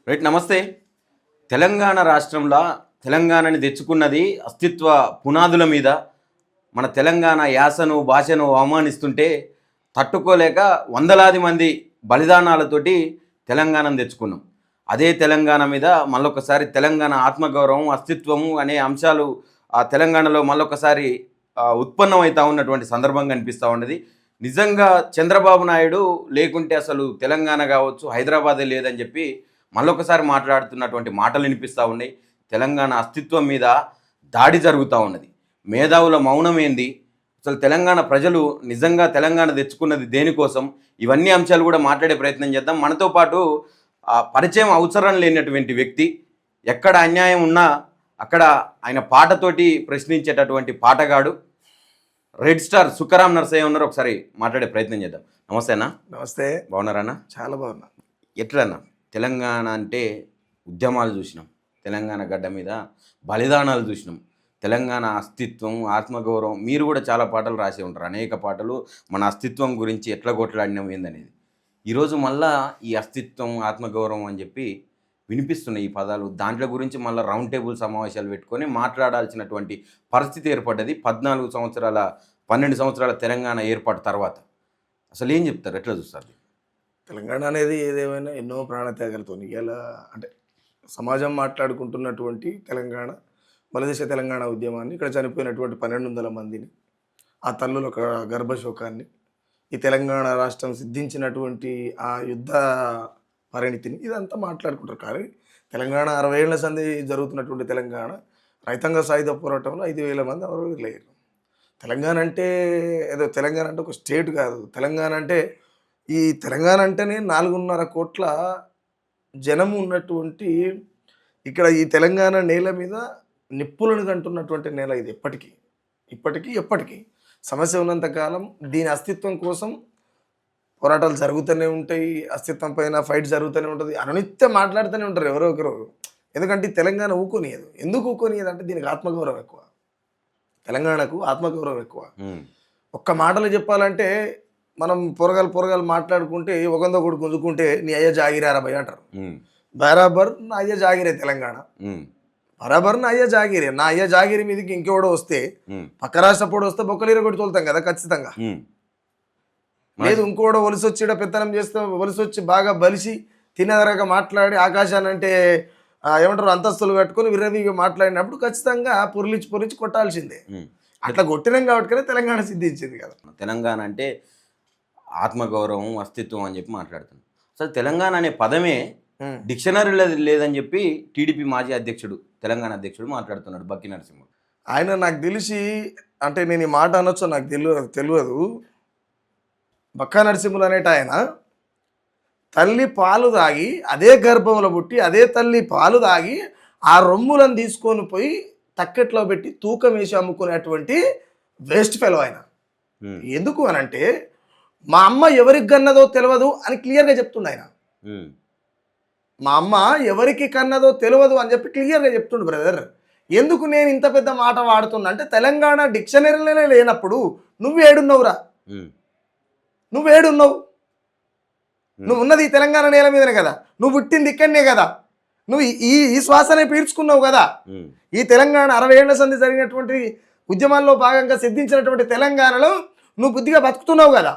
Right. నమస్తే. తెలంగాణ రాష్ట్రంలో తెలంగాణని తెచ్చుకున్నది అస్తిత్వ పునాదుల మీద. మన తెలంగాణ యాసను భాషను అవమానిస్తుంటే తట్టుకోలేక వందలాది మంది బలిదానాలతోటి తెలంగాణను తెచ్చుకున్నాం. అదే తెలంగాణ మీద మళ్ళొకసారి తెలంగాణ ఆత్మగౌరవం అస్తిత్వము అనే అంశాలు ఆ తెలంగాణలో మళ్ళొకసారి ఉత్పన్నమవుతూ ఉన్నటువంటి సందర్భం కనిపిస్తూ ఉన్నది. నిజంగా చంద్రబాబు నాయుడు లేకుంటే అసలు తెలంగాణ కావచ్చు హైదరాబాదే లేదని చెప్పి మళ్ళొకసారి మాట్లాడుతున్నటువంటి మాటలు వినిపిస్తూ ఉన్నాయి. తెలంగాణ అస్తిత్వం మీద దాడి జరుగుతూ ఉన్నది. మేధావుల మౌనం ఏంది, అసలు తెలంగాణ ప్రజలు నిజంగా తెలంగాణ తెచ్చుకున్నది దేనికోసం, ఇవన్నీ అంశాలు కూడా మాట్లాడే ప్రయత్నం చేద్దాం. మనతో పాటు పరిచయం అవసరం లేనటువంటి వ్యక్తి, ఎక్కడ అన్యాయం ఉన్నా అక్కడ ఆయన పాటతోటి ప్రశ్నించేటటువంటి పాటగాడు రెడ్ స్టార్ సుఖరాం నరసయ్య ఉన్నారు. ఒకసారి మాట్లాడే ప్రయత్నం చేద్దాం. నమస్తే అన్న. నమస్తే. బాగున్నారన్నా? చాలా బాగున్నా. ఎట్లన్నా తెలంగాణ అంటే ఉద్యమాలు చూసినాం, తెలంగాణ గడ్డ మీద బలిదానాలు చూసినాం, తెలంగాణ అస్తిత్వం ఆత్మగౌరవం మీరు కూడా చాలా పాటలు రాసే ఉంటారు, అనేక పాటలు మన అస్తిత్వం గురించి ఎట్లా కొట్లాడినాం ఏందనేది. ఈరోజు మళ్ళా ఈ అస్తిత్వం ఆత్మగౌరవం అని చెప్పి వినిపిస్తున్నాయి ఈ పదాలు. దాంట్లో గురించి మళ్ళీ రౌండ్ టేబుల్ సమావేశాలు పెట్టుకొని మాట్లాడాల్సినటువంటి పరిస్థితి ఏర్పడ్డది 12 సంవత్సరాల తెలంగాణ ఏర్పాటు తర్వాత. అసలు ఏం చెప్తారు, ఎట్లా చూస్తారు? తెలంగాణ అనేది ఏదేమైనా ఎన్నో ప్రాణత్యాగాలతో ఇలా అంటే సమాజం మాట్లాడుకుంటున్నటువంటి తెలంగాణ బలదేశ తెలంగాణ ఉద్యమాన్ని, ఇక్కడ చనిపోయినటువంటి 1200 మందిని, ఆ తల్లుల ఒక గర్భశోకాన్ని, ఈ తెలంగాణ రాష్ట్రం సిద్ధించినటువంటి ఆ యుద్ధ పరిణితిని ఇదంతా మాట్లాడుకుంటారు. కానీ తెలంగాణ 60 ఏళ్ల సంధి జరుగుతున్నటువంటి తెలంగాణ రైతాంగ సాయుధ పోరాటంలో 5,000 మంది ఎవరు లేరు. తెలంగాణ అంటే ఏదో తెలంగాణ అంటే ఒక స్టేట్ కాదు. తెలంగాణ అంటే ఈ తెలంగాణ అంటేనే 4.5 కోట్ల జనం ఉన్నటువంటి ఇక్కడ ఈ తెలంగాణ నేల మీద నిప్పులను కంటున్నటువంటి నేల ఇది. ఎప్పటికీ సమస్య ఉన్నంతకాలం దీని అస్తిత్వం కోసం పోరాటాలు జరుగుతూనే ఉంటాయి. అస్తిత్వం పైన ఫైట్ జరుగుతూనే ఉంటుంది. అనునిత్యం మాట్లాడుతూనే ఉంటారు ఎవరో ఒకరు. ఎందుకంటే తెలంగాణ ఊకొనియదు. ఎందుకు ఊకొనియదు అంటే దీనికి ఆత్మగౌరవం ఎక్కువ. తెలంగాణకు ఆత్మగౌరవం ఎక్కువ. ఒక్క మాటలు చెప్పాలంటే మనం పొరగాలు మాట్లాడుకుంటే ఒకందో కూడా గుంజుకుంటే నీ అయ్య జాగిరారా భయ్ అంటారు. బరాబర్ నా అయ్య జాగిరే తెలంగాణ, బరాబర్ నా అయ్య జాగిరే. నా అయ్య జాగిరి మీదకి ఇంకెవడో వస్తే, పక్క రాష్ట్రపోడు వస్తే బొక్కలీర కొట్టి తోలుతాం కదా ఖచ్చితంగా. లేదు ఇంకోడో వలస వచ్చి పెత్తనం చేస్తే వలస వచ్చి బాగా బలిసి తినేదరగా మాట్లాడి ఆకాశాన్ని అంటే ఏమంటారు అంతస్తులు కట్టుకొని విర్రవీగా మాట్లాడినప్పుడు ఖచ్చితంగా పొరిలిచి కొట్టాల్సిందే. అట్లా కొట్టినాం కాబట్టి తెలంగాణ సిద్ధించింది కదా. తెలంగాణ అంటే ఆత్మగౌరవం అస్తిత్వం అని చెప్పి మాట్లాడుతున్నాం. అసలు తెలంగాణ అనే పదమే డిక్షనరీలో లేదని చెప్పి టీడీపీ మాజీ అధ్యక్షుడు, తెలంగాణ అధ్యక్షుడు మాట్లాడుతున్నాడు బక్కి నరసింహ. ఆయన నాకు తెలిసి అంటే నేను ఈ మాట అనొచ్చో నాకు తెలియదు. బక్కా నరసింహులు అనేట ఆయన తల్లి పాలు తాగి అదే గర్భంలో పుట్టి అదే తల్లి పాలు తాగి ఆ రొమ్ములను తీసుకొని పోయి తక్కెట్లో పెట్టి తూకం వేసి అమ్ముకునేటువంటి వేస్ట్ ఫెలో ఆయన. ఎందుకు అనంటే మా అమ్మ ఎవరికి కన్నదో తెలియదు అని క్లియర్గా చెప్తుండు ఆయన. మా అమ్మ ఎవరికి కన్నదో తెలియదు అని చెప్పి క్లియర్గా చెప్తుండు బ్రదర్. ఎందుకు నేను ఇంత పెద్ద మాట వాడుతున్నా అంటే తెలంగాణ డిక్షనరీలోనే లేనప్పుడు నువ్వేడున్నావురా? నువ్వు ఉన్నది ఈ తెలంగాణ నేల మీదనే కదా, నువ్వు పుట్టింది ఇక్కడనే కదా, నువ్వు ఈ శ్వాసనే పీల్చుకున్నావు కదా. ఈ తెలంగాణ 60 ఏళ్ల సంధి జరిగినటువంటి ఉద్యమాల్లో భాగంగా సిద్ధించినటువంటి తెలంగాణలో నువ్వు బుద్ధిగా బతుకుతున్నావు కదా.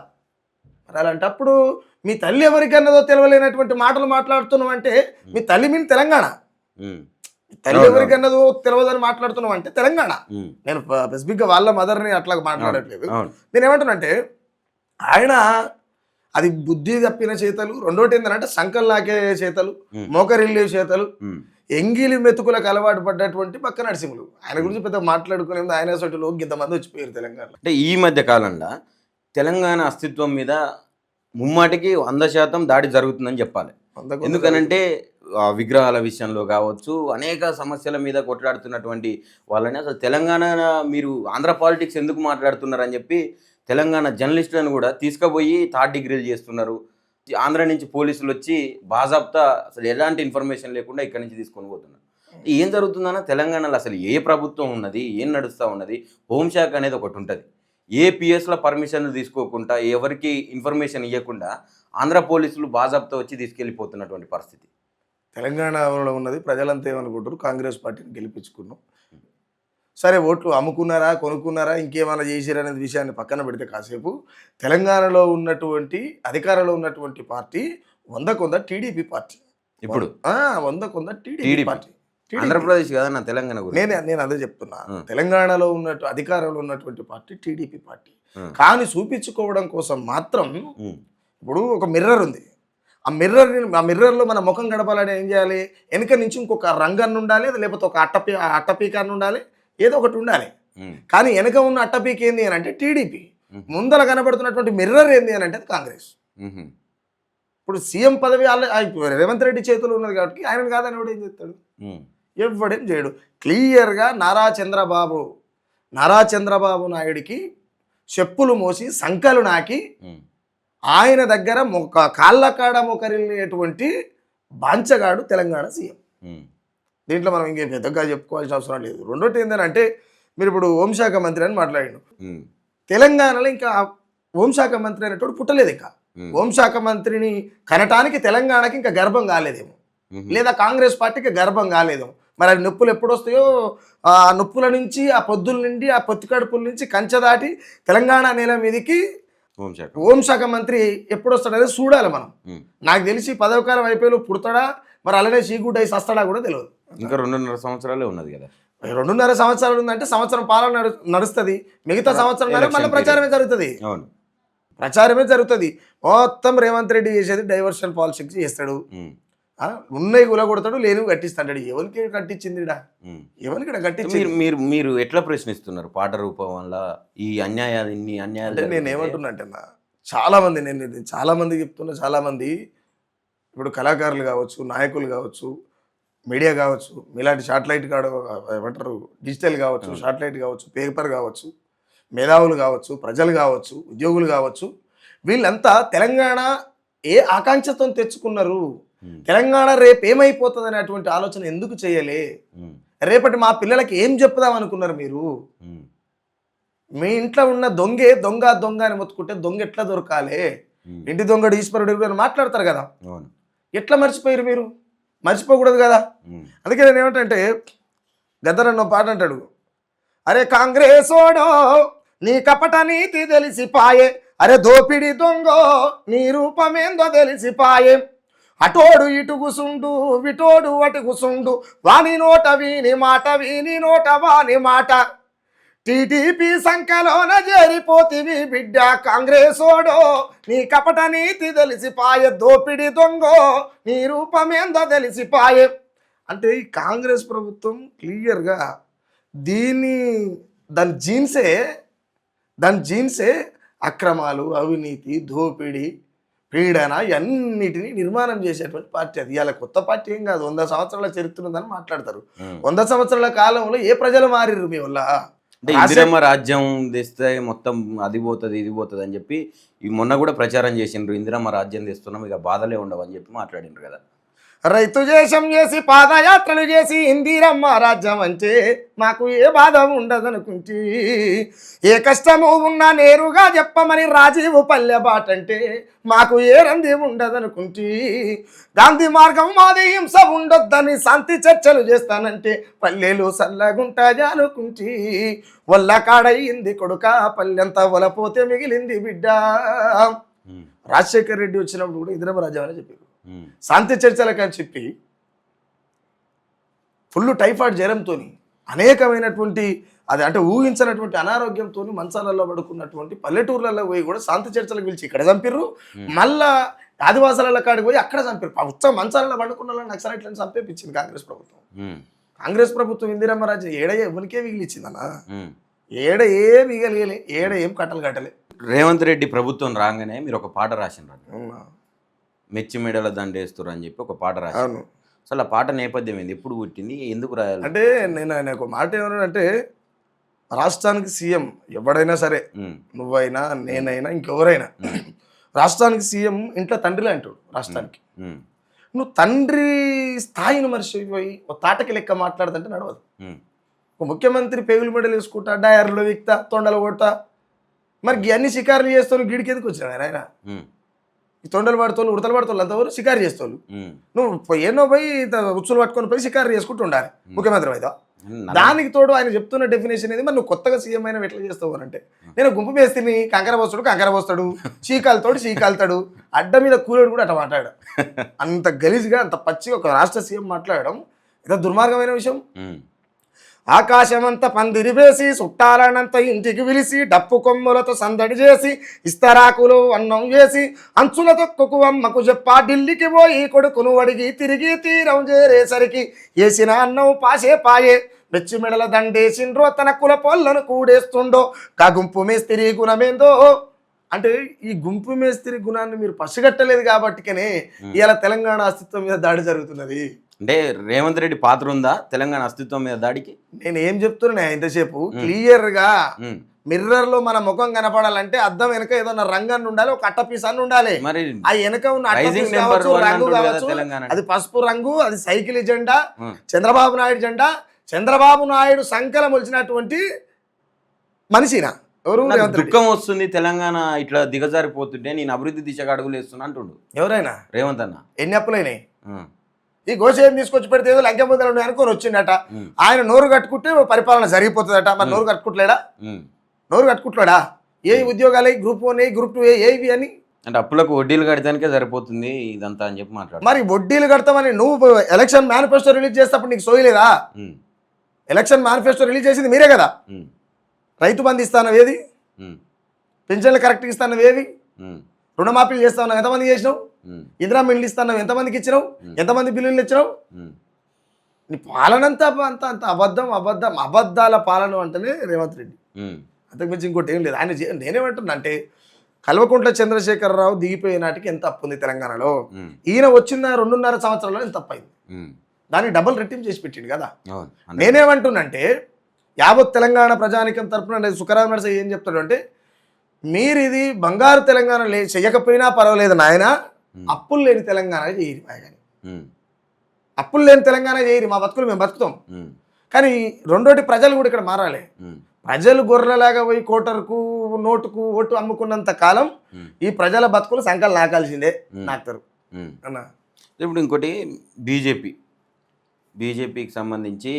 మరి అలాంటప్పుడు మీ తల్లి ఎవరికన్నదో తెలియలేనటువంటి మాటలు మాట్లాడుతున్నావు అంటే మీ తల్లి మీద తెలంగాణ, తల్లి ఎవరికన్నదో తెలియదని మాట్లాడుతున్నావు అంటే తెలంగాణ. నేను స్పెసిఫిక్గా వాళ్ళ మదర్ని అట్లా మాట్లాడట్లేదు. నేను ఏమంటానంటే ఆయన అది బుద్ధి తప్పిన చేతలు, రెండోటి ఏంటంటే సంకల్ నాకే చేతలు, మోకరిల్లే చేతలు, ఎంగిలి మెతుకులకు అలవాటు పడ్డటువంటి బక్క నరసింహులు. ఆయన గురించి పెద్ద మాట్లాడుకునే ఆయన సొట్టులో ఇంతమంది వచ్చిపోయారు తెలంగాణ. అంటే ఈ మధ్య కాలంలో తెలంగాణ అస్తిత్వం మీద ముమ్మాటికి 100% దాడి జరుగుతుందని చెప్పాలి. ఎందుకనంటే విగ్రహాల విషయంలో కావచ్చు, అనేక సమస్యల మీద కొట్లాడుతున్నటువంటి వాళ్ళని అసలు తెలంగాణ మీరు ఆంధ్ర పాలిటిక్స్ ఎందుకు మాట్లాడుతున్నారని చెప్పి తెలంగాణ జర్నలిస్టులను కూడా తీసుకుపోయి 3rd డిగ్రీలు చేస్తున్నారు. ఆంధ్ర నుంచి పోలీసులు వచ్చి బాజాబ్తా అసలు ఎలాంటి ఇన్ఫర్మేషన్ లేకుండా ఇక్కడి నుంచి తీసుకొని పోతున్నారు. ఏం జరుగుతుందన్న తెలంగాణలో అసలు ఏ ప్రభుత్వం ఉన్నది, ఏం నడుస్తూ ఉన్నది? హోంశాఖ అనేది ఒకటి ఉంటుంది. ఏ పిఎస్ల పర్మిషన్లు తీసుకోకుండా ఎవరికి ఇన్ఫర్మేషన్ ఇవ్వకుండా ఆంధ్ర పోలీసులు బాజాబ్తా వచ్చి తీసుకెళ్ళిపోతున్నటువంటి పరిస్థితి. తెలంగాణలో ఉన్నది ప్రజలంతా ఏమనుకుంటారు, కాంగ్రెస్ పార్టీని గెలిపించుకున్నాం. సరే ఓట్లు అమ్ముకున్నారా, కొనుక్కున్నారా, ఇంకేమైనా చేసిరా అనేది విషయాన్ని పక్కన పెడితే కాసేపు తెలంగాణలో ఉన్నటువంటి అధికారంలో ఉన్నటువంటి పార్టీ 100 టీడీపీ పార్టీ. ఇప్పుడు 100 టీడీపీ టీడీపీ పార్టీ. ఆంధ్రప్రదేశ్ కదా నా తెలంగాణ గురించి. నేను అదే చెప్తున్నా. ఉం. తెలంగాణలో ఉన్నట్టు అధికారంలో ఉన్నటువంటి పార్టీ టీడీపీ పార్టీ. ఉం. కానీ చూపించుకోవడం కోసం మాత్రం ఉం. ఇప్పుడు ఒక మిర్రర్ ఉంది. ఆ మిర్రర్లో మన ముఖం గడపాలని ఏం చేయాలి? వెనక నుంచి ఇంకొక రంగన్ ఉండాలి, లేకపోతే ఒక అట్టపీకాన్ని ఉండాలి, ఏదో ఒకటి ఉండాలి. ఉం. కానీ వెనక ఉన్న అట్టపీక ఏంది అని అంటే టీడీపీ. ఉం. ముందల కనబడుతున్నటువంటి మిర్రర్ ఏంది అని అంటే అది కాంగ్రెస్. ఉహుం. ఇప్పుడు సీఎం పదవి రేవంత్ రెడ్డి చేతిలో ఉన్నది కాబట్టి ఆయన కాదని ఎవడు ఏం చేస్తాడు? ఉం. ఎవడేం చేయడు. క్లియర్గా నారా చంద్రబాబు నాయుడికి చెప్పులు మోసి సంకలు నాకి ఉం. ఆయన దగ్గర కాళ్ళ కాడ మొకరిల్లేటువంటి బాంచగాడు తెలంగాణ సీఎం. ఉం. దీంట్లో మనం ఇంకేం పెద్దగా చెప్పుకోవాల్సిన అవసరం లేదు. రెండోటి ఏంటంటే మీరు ఇప్పుడు హోంశాఖ మంత్రి అని మాట్లాడిండు. ఉం. తెలంగాణలో ఇంకా హోంశాఖ మంత్రి అనేటోడు పుట్టలేదు. ఇంకా ఉం. హోంశాఖ మంత్రిని కనటానికి తెలంగాణకి ఇంకా గర్భం కాలేదేమో, ఉహుం. లేదా కాంగ్రెస్ పార్టీకి గర్భం కాలేదేమో. మరి అది నొప్పులు ఎప్పుడు వస్తాయో, ఆ నొప్పుల నుంచి, ఆ పొద్దుల నుండి, ఆ పొత్తి కడుపుల నుంచి కంచె దాటి తెలంగాణ నేల మీదకి హోంశాఖ. హోంశాఖ మంత్రి ఎప్పుడు వస్తాడనేది చూడాలి మనం. ఉం. నాకు తెలిసి పదవి కాలం అయిపోయి పుడతాడా, మరి అలానే చీకుడై సస్తాడా కూడా తెలియదు. ఇంకా 2.5 సంవత్సరాలే ఉన్నది కదా. 2.5 సంవత్సరాలు ఉందంటే సంవత్సరం పాలన నడుస్తుంది. మిగతా సంవత్సరం మళ్ళీ ఎలక్షన్ ప్రచారమే జరుగుతుంది. అవును. ప్రచారమే జరుగుతుంది. మొత్తం రేవంత్ రెడ్డి చేసేది డైవర్షన్ పాలిటిక్స్ చేస్తాడు. ఉం. ఉన్నాయి గులగొడతాడు, లేనివి కట్టిస్తాడు. ఎవరికి కట్టించింది ఉం. ఎవరికి కట్టించింది? మీరు మీరు ఎట్లా ప్రశ్నిస్తున్నారు పాట రూపం వల్ల ఈ అన్యాయాలు, ఇన్ని అన్యాయాలు అంటే నేను జరుగుతుంటే? ఏమంటున్నా అంటే చాలా మంది చెప్తున్నా, చాలా మంది ఇప్పుడు కళాకారులు కావచ్చు, నాయకులు కావచ్చు, మీడియా కావచ్చు, మీలాంటి శాటిలైట్ ఏమంటారు డిజిటల్ కావచ్చు, శాటిలైట్ కావచ్చు, పేపర్ కావచ్చు, మేధావులు కావచ్చు, ప్రజలు కావచ్చు, ఉద్యోగులు కావచ్చు, వీళ్ళంతా తెలంగాణ ఏ ఆకాంక్షతో తెచ్చుకున్నారు, ఉం. తెలంగాణ రేపు ఏమైపోతుంది అనేటువంటి ఆలోచన ఎందుకు చేయలే, ఉం. రేపటి మా పిల్లలకి ఏం చెప్పుదాం అనుకున్నారు మీరు? ఉం. మీ ఇంట్లో ఉన్న దొంగ అని మొత్తుకుంటే దొంగ ఎట్లా దొరకాలి, ఉం. ఇంటి దొంగడు ఈశ్వరుడు అని మాట్లాడతారు కదా. అవును. ఎట్లా మర్చిపోయారు మీరు? మర్చిపోకూడదు కదా. ఉం. అందుకే నేను ఏమంటే గద్దరన్న పాట అంటాడు, అరే కాంగ్రెసోడో నీ కపట నీతి తెలిసిపాయే, అరే దోపిడి దొంగో నీ రూపమేందో తెలిసిపాయే, అటోడు ఇటు గుసుండు విటోడు అటు గుసుండు, వాని నోట వీని మాట వీని నోట వాని మాట, టీడీపీ సంఖ్యలోన చేరిపోతివి బిడ్డ కాంగ్రెసోడో నీ కపట నీతి తెలిసిపాయే, దోపిడి దొంగో నీ రూపమేందో తెలిసిపాయే. అంటే ఈ కాంగ్రెస్ ప్రభుత్వం క్లియర్గా దాని జీన్సే అక్రమాలు, అవినీతి, దోపిడీ, పీడన ఇవన్నిటినీ నిర్మాణం చేసేటువంటి పార్టీ. అది ఇవాళ కొత్త పార్టీ ఏం కాదు, 100 సంవత్సరాల చరిత్ర ఉందని మాట్లాడతారు. 100 సంవత్సరాల కాలంలో ఏ ప్రజలు మారిర్రు మీ వల్ల? అంటే ఇందిరమ్మ రాజ్యం తెస్తే మొత్తం అది పోతుంది ఇది పోతుంది అని చెప్పి మొన్న కూడా ప్రచారం చేసిండ్రు. ఇందిరమ్మ రాజ్యం తెస్తున్నాం, ఇక బాధలే ఉండవు అని చెప్పి మాట్లాడిండ్రు కదా. రైతు దేశం చేసి పాదయాత్రలు చేసి ఇందిరమ్మ రాజ్యం అంటే మాకు ఏ బాధ ఉండదనుకుంటే, ఏ కష్టము ఉన్నా నేరుగా చెప్పమని రాజీవ్ పల్లె బాటంటే మాకు ఏ రంది ఉండదనుకుంటే, గాంధీ మార్గం మాది హింస ఉండొద్దని శాంతి చర్చలు చేస్తానంటే పల్లెలు సల్లగుంటాయి అనుకుంటే, వల్ల కాడయింది కొడుక పల్లెంతా వలపోతే మిగిలింది బిడ్డ. రాజశేఖర్ రెడ్డి వచ్చినప్పుడు కూడా ఇందిరమ్మ రాజ్యం అని చెప్పారు. శాంతి చర్చలకు అని చెప్పి ఫుల్ టైఫాయిడ్ జ్వరంతో అనేకమైనటువంటి అది అంటే ఊహించినటువంటి అనారోగ్యంతో మంచాలలో పడుకున్నటువంటి పల్లెటూర్లలో పోయి కూడా శాంతి చర్చలకు పిలిచి ఇక్కడ చంపిర్రు. మళ్ళా ఆదివాసాల కాడికి పోయి అక్కడ చంపారు. ఉత్సవం మంచాలలో పడుకున్న వాళ్ళని నక్సలైట్లను చంపేపించింది కాంగ్రెస్ ప్రభుత్వం. కాంగ్రెస్ ప్రభుత్వం ఇందిరమ్మ రాజ్యం ఎవరికే మిగిలిచ్చిందన్నా? ఏ మిగలియలే, ఏం కట్టలు కట్టలే. రేవంత్ రెడ్డి ప్రభుత్వం రాగానే మీరు ఒక పాట రాసిండ్రు, మెచ్చి మెడల దండేస్తారు అని చెప్పి ఒక పాట రాశాను. అసలు ఆ పాట నేపథ్యం ఏంది, ఎప్పుడు పుట్టింది, ఎందుకు రాయాలి? అంటే నేను ఆయన ఒక మాట ఏమన్నానంటే, రాష్ట్రానికి సీఎం ఎవడైనా సరే, నువ్వైనా నేనైనా ఇంకెవరైనా, రాష్ట్రానికి సీఎం ఇంట్లో తండ్రిలే అంటాడు. రాష్ట్రానికి నువ్వు తండ్రి స్థాయిని మర్చిపోయి ఒక తాటకి లెక్క మాట్లాడుతుంటే నడవదు. ఒక ముఖ్యమంత్రి పేగులు మెడలు వేసుకుంటా, డయర్లో విక్తా, తొండలు కొడతా, మరి అన్ని షికారులు చేస్తాను గిడికి ఎందుకు వచ్చినాడు ఆయన? ఈ తొండలు పడుతోళ్ళు ఉడతలు పడుతోళ్ళు అంతవరకు షికారు చేస్తోళ్ళు. ఉమ్. నువ్వు ఎన్నో పోయి ఉచ్చులు పట్టుకొని పోయి షికారు చేసుకుంటూ ఉండాలి ముఖ్యమంత్రి అయితే. నల్ల- దానికి తోడు ఆయన చెప్తున్న డెఫినేషన్ ఏది, మరి నువ్వు కొత్తగా సీఎం అయినా ఎట్లా చేస్తావు అని అంటే, నేను గుంపు మేస్తిని కంకర పోస్తాడు చీకాలతోడు చీకాలుతాడు అడ్డ మీద కూలేడు కూడా అట్లా మాట్లాడాడు. అంత గలీజ్గా అంత పచ్చిగా ఒక రాష్ట్ర సీఎం మాట్లాడడం ఏదో దుర్మార్గమైన విషయం. ఉమ్. ఆకాశమంతా పందిరి వేసి చుట్టాలనంత ఇంటికి పిలిచి డప్పు కొమ్ములతో సందడి చేసి ఇస్తరాకులు అన్నం చేసి అంచుల తొక్కుకు అమ్మకు చెప్పా ఢిల్లీకి పోయి కొడుకును అడిగి తిరిగి తీరం చేరేసరికి వేసిన అన్నం పాసే పాయే మెచ్చి మెడల దండేసిండ్రో తన కుల పొల్లను కూడేస్తుండో కా గుంపు మేస్తిరి గుణమేందో. అంటే ఈ గుంపు మేస్తిరి గుణాన్ని మీరు పసిగట్టలేదు కాబట్టికనే ఇవాళ తెలంగాణ అస్తిత్వం మీద దాడి జరుగుతున్నది. అంటే రేవంత్ రెడ్డి పాత్ర ఉందా తెలంగాణ అస్తిత్వం మీద దాడికి? నేను ఏం చెప్తున్నా ఇంతసేపు క్లియర్గా ఉమ్. మిర్రర్ లో మన ముఖం కనపడాలంటే అద్దం వెనక ఏదన్నా రంగాన్ని ఉండాలి, ఒక అట్ట పీస్ అని ఉండాలి. మరి ఆ వెనక ఉన్న అట్ట రైజింగ్ పీస్ నెంబర్ కావచ్చు, వన్ రంగు అంటుండు కదా కావచ్చు, తెలంగాణ. అది పసుపు రంగు, అది సైకిల్ జెండా, ఉమ్. చంద్రబాబు నాయుడు జెండా. చంద్రబాబు నాయుడు సంకల మొలిచినటువంటి మనిషినా ఎవరు? నాకు రేవంత్ రెడ్డి. దుఃఖం వస్తుంది తెలంగాణ ఇట్లా దిగజారిపోతుంటే, నేను అభివృద్ధి దిశగా అడుగులు వేస్తున్నా అంటుండు ఎవరైనా రేవంత్ అన్న. ఎన్ని అప్పులైనాయి? ఉమ్. ఈ గోషేం తీసుకొచ్చి పెడితే ఏదో లంకె ముద్దలు అనుకొని వచ్చిందట. ఆయన నోరు కట్టుకుంటే పరిపాలన జరిగిపోతుందట. మరి నోరు కట్టుకుంటలేడా? ఉమ్. నోరు కట్టుకుంటలేడా? ఏ ఉద్యోగాలు గ్రూప్ 1 గ్రూప్ 2 ఏవి అని అంటే అప్పులకు వడ్డీలు కడితానికే సరిపోతుంది ఇదంతా అని చెప్పి మాట్లాడు. మరి వడ్డీలు కడతామని నువ్వు ఎలక్షన్ మేనిఫెస్టో రిలీజ్ చేసేటప్పుడు నీకు సోయలేదా? ఎలక్షన్ మేనిఫెస్టో రిలీజ్ చేసింది మీరే కదా. రైతు బంధు ఇస్తానవి ఏది? పెన్షన్లు కరెక్ట్గా ఇస్తానవి ఏవి? రుణమాఫీలు చేస్తావు ఎంతమందికి చేసినావు? ఇందిరా మిల్లు ఇస్తాను ఎంతమందికి ఇచ్చినావు? ఎంతమంది బిల్లులు ఇచ్చినావు? నీ పాలనంతా అంత అంత అబద్ధాల పాలన అంటేనే రేవంత్ రెడ్డి. అంతకుమించి ఇంకోటి ఏం లేదు. ఆయన నేనేమంటున్నా అంటే, కల్వకుంట్ల చంద్రశేఖరరావు దిగిపోయే నాటికి ఎంత అప్పు ఉంది తెలంగాణలో. ఈయన వచ్చిన 2.5 సంవత్సరాల్లో ఎంత తప్పు అయింది. దానికి డబుల్ రెట్టింపు చేసి పెట్టిండు కదా. నేనేమంటున్నంటే, యావత్ తెలంగాణ ప్రజానికం తరపున సుఖరాం నరసయ్య ఏం చెప్తాడు అంటే, మీరు ఇది బంగారు తెలంగాణ చెయ్యకపోయినా పర్వాలేదు నాయన, అప్పులు లేని తెలంగాణ చేయరు. కానీ అప్పులు లేని తెలంగాణ చేయరు, మా బతుకులు మేము బతుకుతాం. కానీ రెండోటి ప్రజలు కూడా ఇక్కడ మారాలి. ప్రజలు గొర్రెలాగా పోయి కోటర్కు నోటుకు ఓటు అమ్ముకున్నంత కాలం ఈ ప్రజల బతుకులు సంకలు నాకాల్సిందే నాకుతారు అన్న. ఇప్పుడు ఇంకోటి బీజేపీకి సంబంధించి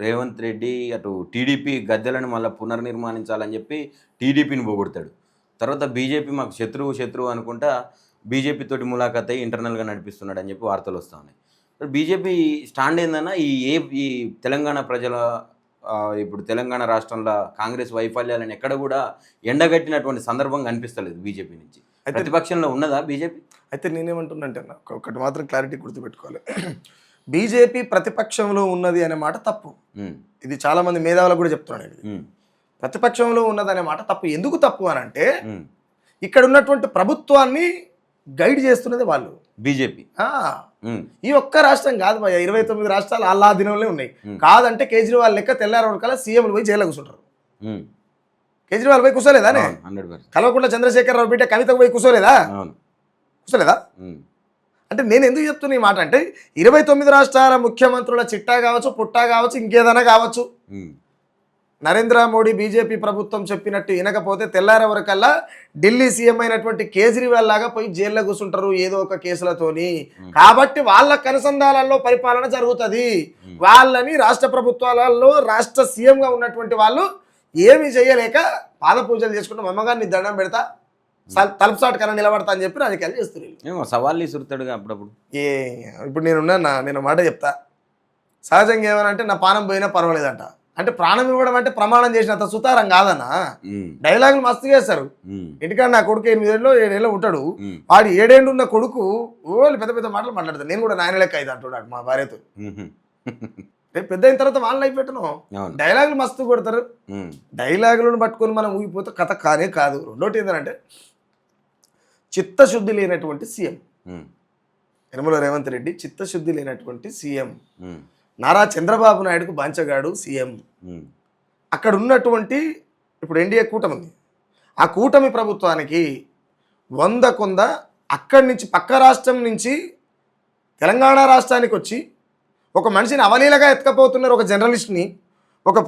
రేవంత్ రెడ్డి అటు టీడీపీ గద్దెలను మళ్ళీ పునర్నిర్మాణించాలని చెప్పి టీడీపీని పోగొడతాడు. తర్వాత బీజేపీ మాకు శత్రువు అనుకుంటా బీజేపీ తోటి ములాఖాత్ అయ్యి ఇంటర్నల్గా నడిపిస్తున్నాడు అని చెప్పి వార్తలు వస్తూ ఉన్నాయి. బీజేపీ స్టాండ్ ఏందన్నా ఈ తెలంగాణ ప్రజల ఇప్పుడు తెలంగాణ రాష్ట్రంలో కాంగ్రెస్ వైఫల్యాలను ఎక్కడ కూడా ఎండగట్టినటువంటి సందర్భం కనిపిస్తలేదు బీజేపీ నుంచి. ప్రతిపక్షంలో ఉన్నదా బీజేపీ? అయితే నేనేమంటున్నాంటే ఒకటి మాత్రం క్లారిటీ గుర్తుపెట్టుకోవాలి. బీజేపీ ప్రతిపక్షంలో ఉన్నది అనే మాట తప్పు. ఇది చాలా మంది మేధావులకు కూడా చెప్తున్నాను. ఇది ప్రతిపక్షంలో ఉన్నదనే మాట తప్పు. ఎందుకు తప్పు అని అంటే, ఇక్కడ ఉన్నటువంటి ప్రభుత్వాన్ని గైడ్ చేస్తున్నది వాళ్ళు బీజేపీ. ఈ ఒక్క రాష్ట్రం కాదు భయ, 29 రాష్ట్రాలు ఆహ్లాదినంలో ఉన్నాయి. కాదంటే కేజ్రీవాల్ లెక్క తెల్లారి వరకల్లా సీఎంలు పోయి జైల్లో కూర్చుంటారు. కేజ్రీవాల్ పోయి కూర్చోలేదా? కల్వకుంట్ల చంద్రశేఖరరావు బిడ్డ కవితకు పోయి కూర్చోలేదా? అంటే నేను ఎందుకు చెప్తున్నా ఈ మాట అంటే, 29 రాష్ట్రాల ముఖ్యమంత్రుల చిట్టా కావచ్చు, పుట్టా కావచ్చు, ఇంకేదైనా కావచ్చు, నరేంద్ర మోడీ బీజేపీ ప్రభుత్వం చెప్పినట్టు వినకపోతే తెల్లారే వరకల్లా ఢిల్లీ సీఎం అయినటువంటి కేజ్రీవాల్ లాగా పోయి జైల్లో కూర్చుంటారు ఏదో ఒక కేసులతోని. కాబట్టి వాళ్ళ కనుసంధానాల్లో పరిపాలన జరుగుతుంది. వాళ్ళని రాష్ట్ర ప్రభుత్వాలలో రాష్ట్ర సీఎంగా ఉన్నటువంటి వాళ్ళు ఏమి చేయలేక పాద పూజలు చేసుకుంటూ మమ్మగారిని దండం పెడతా, తలుపుసాటు కన్నా నిలబడతా అని చెప్పి రాజకీయాలు చేస్తున్నారు. సవాళ్ళు ఇసురుతాడుగా అప్పుడప్పుడు. ఇప్పుడు నేను మాట చెప్తా. సహజంగా ఏమనంటే, నా పానం పోయినా పర్వాలేదంట. అంటే ప్రాణం ఇవ్వడం అంటే ప్రమాణం చేసినంత సుతారం కాదన్నా. డైలాగులు మస్తు చేస్తారు. ఇంటికాడ నా కొడుకు 8 ఏళ్ళు 7 ఏళ్ళు ఉంటాడు. వాడు 7 ఏళ్ళు ఉన్న కొడుకు పెద్ద పెద్ద మాటలు మాట్లాడతాడు. నేను కూడా 9 లెక్క అయితే అంటున్నాడు మా భార్యతో. రేపు పెద్ద అయిన తర్వాత వాళ్ళ లైఫ్ పెట్టను. డైలాగులు మస్తు కొడతారు. డైలాగులను పట్టుకొని మనం ఊగిపోతే కథ కానే కాదు. రెండోటి ఏంటంటే, చిత్తశుద్ధి లేనటువంటి సీఎం యనమల రేవంత్ రెడ్డి. చిత్తశుద్ధి లేనటువంటి సీఎం. నారా చంద్రబాబు నాయుడుకు బాంచగాడు సీఎం. అక్కడ ఉన్నటువంటి ఇప్పుడు ఎన్డీఏ కూటమి ఉంది. ఆ కూటమి ప్రభుత్వానికి 100 కొంద అక్కడి నుంచి పక్క రాష్ట్రం నుంచి తెలంగాణ రాష్ట్రానికి వచ్చి ఒక మనిషిని అవలీలగా ఎత్తుకపోతున్నారు. ఒక జర్నలిస్ట్ని ఒక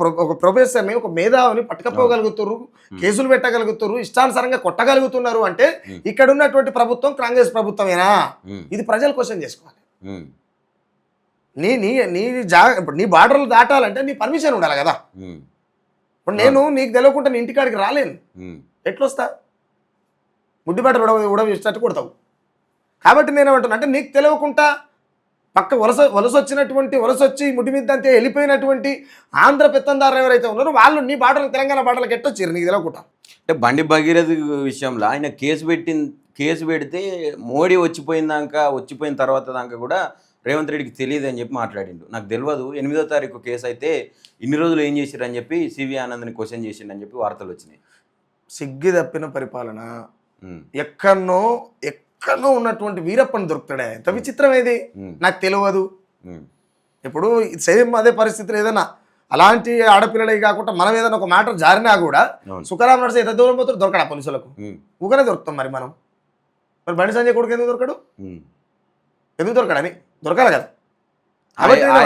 ప్రొఫెసర్ని, ఒక మేధావిని పట్టుకపోగలుగుతారు, కేసులు పెట్టగలుగుతారు, ఇష్టానుసారంగా కొట్టగలుగుతున్నారు అంటే ఇక్కడ ఉన్నటువంటి ప్రభుత్వం కాంగ్రెస్ ప్రభుత్వమేనా? ఇది ప్రజలు క్వశ్చన్ చేసుకోవాలి. నీ నీ నీ ఇప్పుడు నీ బార్డర్లు దాటాలంటే నీ పర్మిషన్ ఉండాలి కదా. ఇప్పుడు నేను నీకు తెలియకుండా నీ ఇంటికాడికి రాలేను, ఎట్లొస్తా? ముడ్డిబాట ఉడవిస్తట్టు కొడతావు. కాబట్టి నేనేమంటున్నా అంటే నీకు తెలియకుండా పక్క వలస వచ్చి ముడి మీద అంతే వెళ్ళిపోయినటువంటి ఆంధ్ర పెత్తందారులు ఎవరైతే ఉన్నారో వాళ్ళు నీ బాటలు తెలంగాణ బాటలకు ఎట్టొచ్చారు నీకు తెలియకుండా. అంటే బండి భగీరథ విషయంలో ఆయన కేసు పెడితే మోడీ వచ్చిపోయిన తర్వాత దాకా కూడా రేవంత్ రెడ్డికి తెలియదు అని చెప్పి మాట్లాడిండు. నాకు తెలియదు 8వ తారీఖు కేసు అయితే ఇన్ని రోజులు ఏం చేశారు అని చెప్పి సివి ఆనంద్ని క్వశ్చన్ చేసిండని చెప్పి వార్తలు వచ్చినాయి. సిగ్గి తప్పిన పరిపాలన. ఎక్కడో ఉన్నటువంటి వీరప్పని దొరుకుతాడే, ఎంత విచిత్రం ఏది, నాకు తెలియదు. ఇప్పుడు సేమ్ అదే పరిస్థితులు ఏదైనా అలాంటి ఆడపిల్లలవి కాకుండా మనం ఏదైనా ఒక మ్యాటర్ జారినా కూడా సుఖరాం నడిచి ఎంత దూరం పోతారు దొరకడా పోలీసులకు? ఊకనే దొరుకుతాం. మరి బండి సంజయ్ కొడుకు ఎందుకు దొరకడు? ఎందుకు దొరకడని దొరకాలి కదా.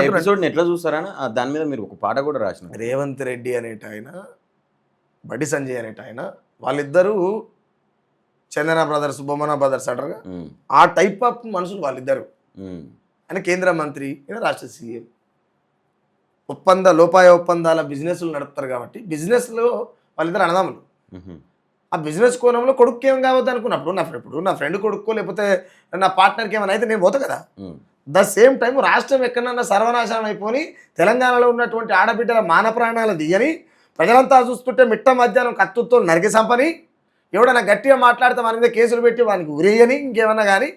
ఎపిసోడ్ని ఎట్లా చూస్తారని దాని మీద మీరు ఒక పాట కూడా రాసిన. రేవంత్ రెడ్డి అనేట ఆయన, బండి సంజయ్ అనేట ఆయన, వాళ్ళిద్దరూ చందన బ్రదర్స్, బొమ్మన బ్రదర్స్ అంటారుగా, ఆ టైప్ ఆఫ్ మనుషులు వాళ్ళిద్దరు. ఆయన కేంద్ర మంత్రి, ఈయన రాష్ట్ర సీఎం. లోపాయ ఒప్పందాల బిజినెస్లు నడుపుతారు కాబట్టి బిజినెస్లో వాళ్ళిద్దరు అన్నదమ్ములు. ఆ బిజినెస్ కోణంలో కొడుకు ఏం కావద్దు అనుకున్నప్పుడు నా ఫ్రెండ్ కొడుకో లేకపోతే నా పార్ట్నర్కి ఏమైనా అయితే నేను పోతా కదా. ద సేమ్ టైం రాష్ట్రం ఎక్కడన్నా సర్వనాశనం అయిపోయి తెలంగాణలో ఉన్నటువంటి ఆడబిడ్డల మాన ప్రాణాలు దియని ప్రజలంతా చూస్తుంటే మిట్ట మధ్యాహ్నం కత్తుతో నరికి సంపని, ఎవడన్నా గట్టిగా మాట్లాడితే మన మీద కేసులు పెట్టి వానికి ఉరేయని, ఇంకేమన్నా కానీ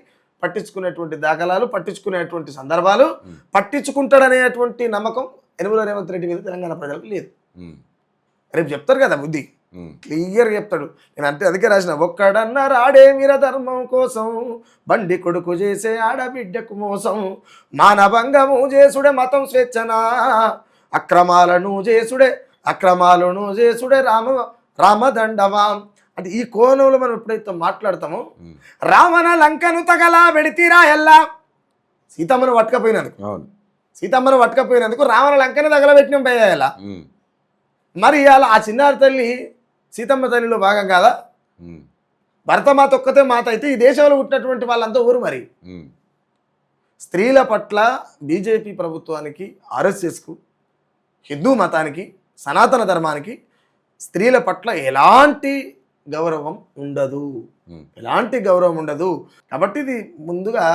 పట్టించుకునేటువంటి దాఖలాలు, పట్టించుకునేటువంటి సందర్భాలు, పట్టించుకుంటాడనేటువంటి నమ్మకం యనమల రేవంత్ రెడ్డి మీద తెలంగాణ ప్రజలకు లేదు. రేపు చెప్తారు కదా బుద్ధి, క్లియర్గా చెప్తాడు. నేను అందుకే రాసిన, ఒక్కడన్నా రాడే వీర ధర్మం కోసం, బండి కొడుకు చేసే ఆడబిడ్డకు మోసం, మానభంగము చేసుడే మతం స్వేచ్ఛనా, అక్రమాలను చేసుడే రామదండమా. అంటే ఈ కోణంలో మనం ఎప్పుడైతే మాట్లాడతామో, రావణ లంకను తగలా పెడితీరా ఎల్లా, సీతమ్మను పట్టుకపోయినందుకు రావణ లంకను తగలబెట్టిన పోయేలా. మరి ఇవాళ ఆ చిన్నారి తల్లి సీతమ్మ తల్లిలో భాగం కాదా? భరతమాత ఒక్కతే మాత అయితే ఈ దేశంలో పుట్టినటువంటి వాళ్ళంతా ఊరు. మరి స్త్రీల పట్ల బీజేపీ ప్రభుత్వానికి, ఆర్ఎస్ఎస్కు, హిందూ మతానికి, సనాతన ధర్మానికి స్త్రీల పట్ల ఎలాంటి గౌరవం ఉండదు. కాబట్టి ఇది ముందుగా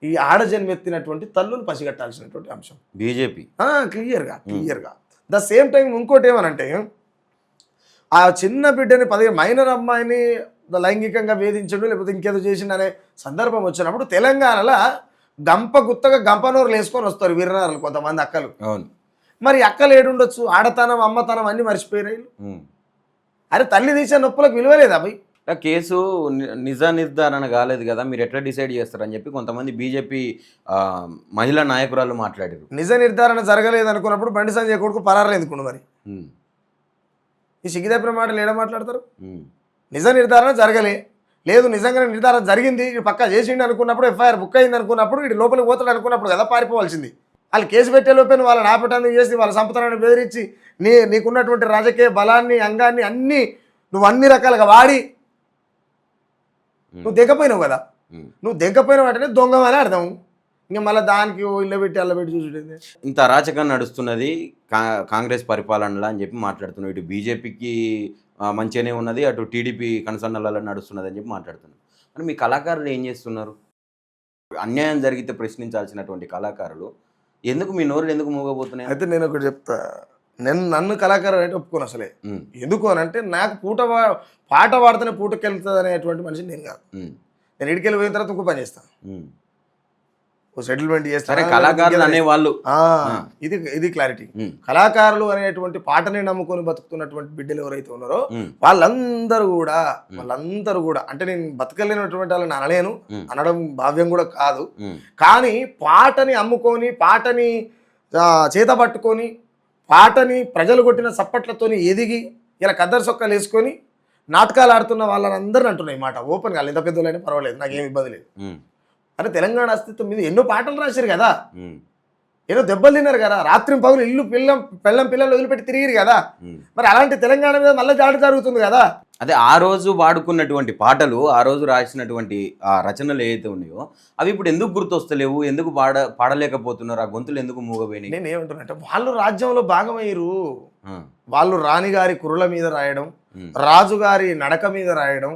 ఈ ఆడజన్మెత్తినటువంటి తల్లులు పసిగట్టాల్సినటువంటి అంశం బీజేపీ క్లియర్గా. ద సేమ్ టైం ఇంకోటి ఏమనంటే, ఆ చిన్న బిడ్డని మైనర్ అమ్మాయిని లైంగికంగా వేధించడం లేకపోతే ఇంకేదో చేసిండనే సందర్భం వచ్చినప్పుడు తెలంగాణలో గుత్తగా గంపనూరులు వేసుకొని వస్తారు వీరనారులు కొంతమంది అక్కలు. మరి అక్కలు ఏడుండొచ్చు? ఆడతనం, అమ్మతనం అన్నీ మర్చిపోయినాయి. అరే తల్లి తీసే నొప్పులకు విలువలేదా భయ్? కేసు నిజ నిర్ధారణ కాలేదు కదా, మీరు ఎట్లా డిసైడ్ చేస్తారని చెప్పి కొంతమంది బీజేపీ మహిళా నాయకురాలు మాట్లాడారు. నిజ నిర్ధారణ జరగలేదు అనుకున్నప్పుడు బండి సంజయ్ కొడుకు పరారు ఎందుకు? మరి ఈ సిగ్గిదప్పిన మాటలు ఏడ మాట్లాడతారు? నిజ నిర్ధారణ లేదు నిజంగానే నిర్ధారణ జరిగింది, పక్కా చేసిండు అనుకున్నప్పుడు, ఎఫ్ఐఆర్ బుక్ అయింది అనుకున్నప్పుడు, వీడు లోపలికి పోతాడు అనుకున్నప్పుడు కదా పారిపోవాల్సింది. వాళ్ళు కేసు పెట్టే లోపల వాళ్ళని ఆపటాన్ని చేసి వాళ్ళ సంపదనాన్ని బెదిరించి నీకున్నటువంటి రాజకీయ బలాన్ని, అంగాన్ని అన్నీ నువ్వు అన్ని రకాలుగా వాడి నువ్వు దిగపోయినావు కదా. నువ్వు దిగపోయినావు అంటే దొంగమని అర్థం. ఇంకా మళ్ళీ దానికి ఇళ్ళ పెట్టి చూసుంటుంది. ఇంత అరాచకం నడుస్తున్నది కాంగ్రెస్ పరిపాలనలో అని చెప్పి మాట్లాడుతున్నావు. ఇటు బీజేపీకి మంచిగానే ఉన్నది, అటు టీడీపీ కన్సర్న్లలో నడుస్తున్నది అని చెప్పి మాట్లాడుతున్నావు. మరి మీ కళాకారులు ఏం చేస్తున్నారు? అన్యాయం జరిగితే ప్రశ్నించాల్సినటువంటి కళాకారులు మీ నోరులు ఎందుకు మూగబోతున్నాయి? అయితే నేను ఒకటి చెప్తా, నన్ను కళాకారులు అంటే ఒప్పుకోను అసలే. ఎందుకు అని అంటే, నాకు పాట పాడితేనే పూటకెళ్తుంది అనేటువంటి మనిషి నేను కాదు. నేను ఇడికెళ్ళి పోయిన తర్వాత ఇంకో పని చేస్తాను, సెటిల్మెంట్ చేస్తాను. కళాకారులు అనేవాళ్ళు ఇది క్లారిటీ. కళాకారులు అనేటువంటి పాటని నమ్ముకొని బతుకుతున్నటువంటి బిడ్డలు ఎవరైతే ఉన్నారో వాళ్ళందరూ కూడా అంటే నేను బతకలేనటువంటి వాళ్ళని అనడం భావ్యం కూడా కాదు. కానీ పాటని అమ్ముకొని, పాటని చేత పట్టుకొని, పాటని ప్రజలు కొట్టిన చప్పట్లతోని ఎదిగి ఇలా కద్దరు సొక్కలు వేసుకొని నాటకాలు ఆడుతున్న వాళ్ళని అందరిని అంటున్నాయి మాట ఓపెన్ కాదు. ఎంత పెద్దలైనా పర్వాలేదు, నాకేం ఇబ్బంది లేదు. అరే తెలంగాణ అస్తిత్వం మీద ఎన్నో పాటలు రాశారు కదా. ఏదో దెబ్బలు తిన్నారు కదా, రాత్రి పగులు ఇల్లు పిల్లలు వదిలిపెట్టి తిరిగిరు కదా. మరి అలాంటి తెలంగాణ మీద మళ్ళీ దాడి జరుగుతుంది కదా. అదే ఆ రోజు వాడుకున్నటువంటి పాటలు, ఆ రోజు రాసినటువంటి ఆ రచనలు ఏవైతే ఉన్నాయో అవి ఇప్పుడు ఎందుకు గుర్తొస్తలేవు, ఎందుకు పాడలేకపోతున్నారు, ఆ గొంతులు ఎందుకు మూగపోయినాయి? నేను ఏమంటున్నానంటే వాళ్ళు రాజ్యంలో భాగమయ్యారు. వాళ్ళు రాణిగారి కురుల మీద రాయడం, రాజుగారి నడక మీద రాయడం,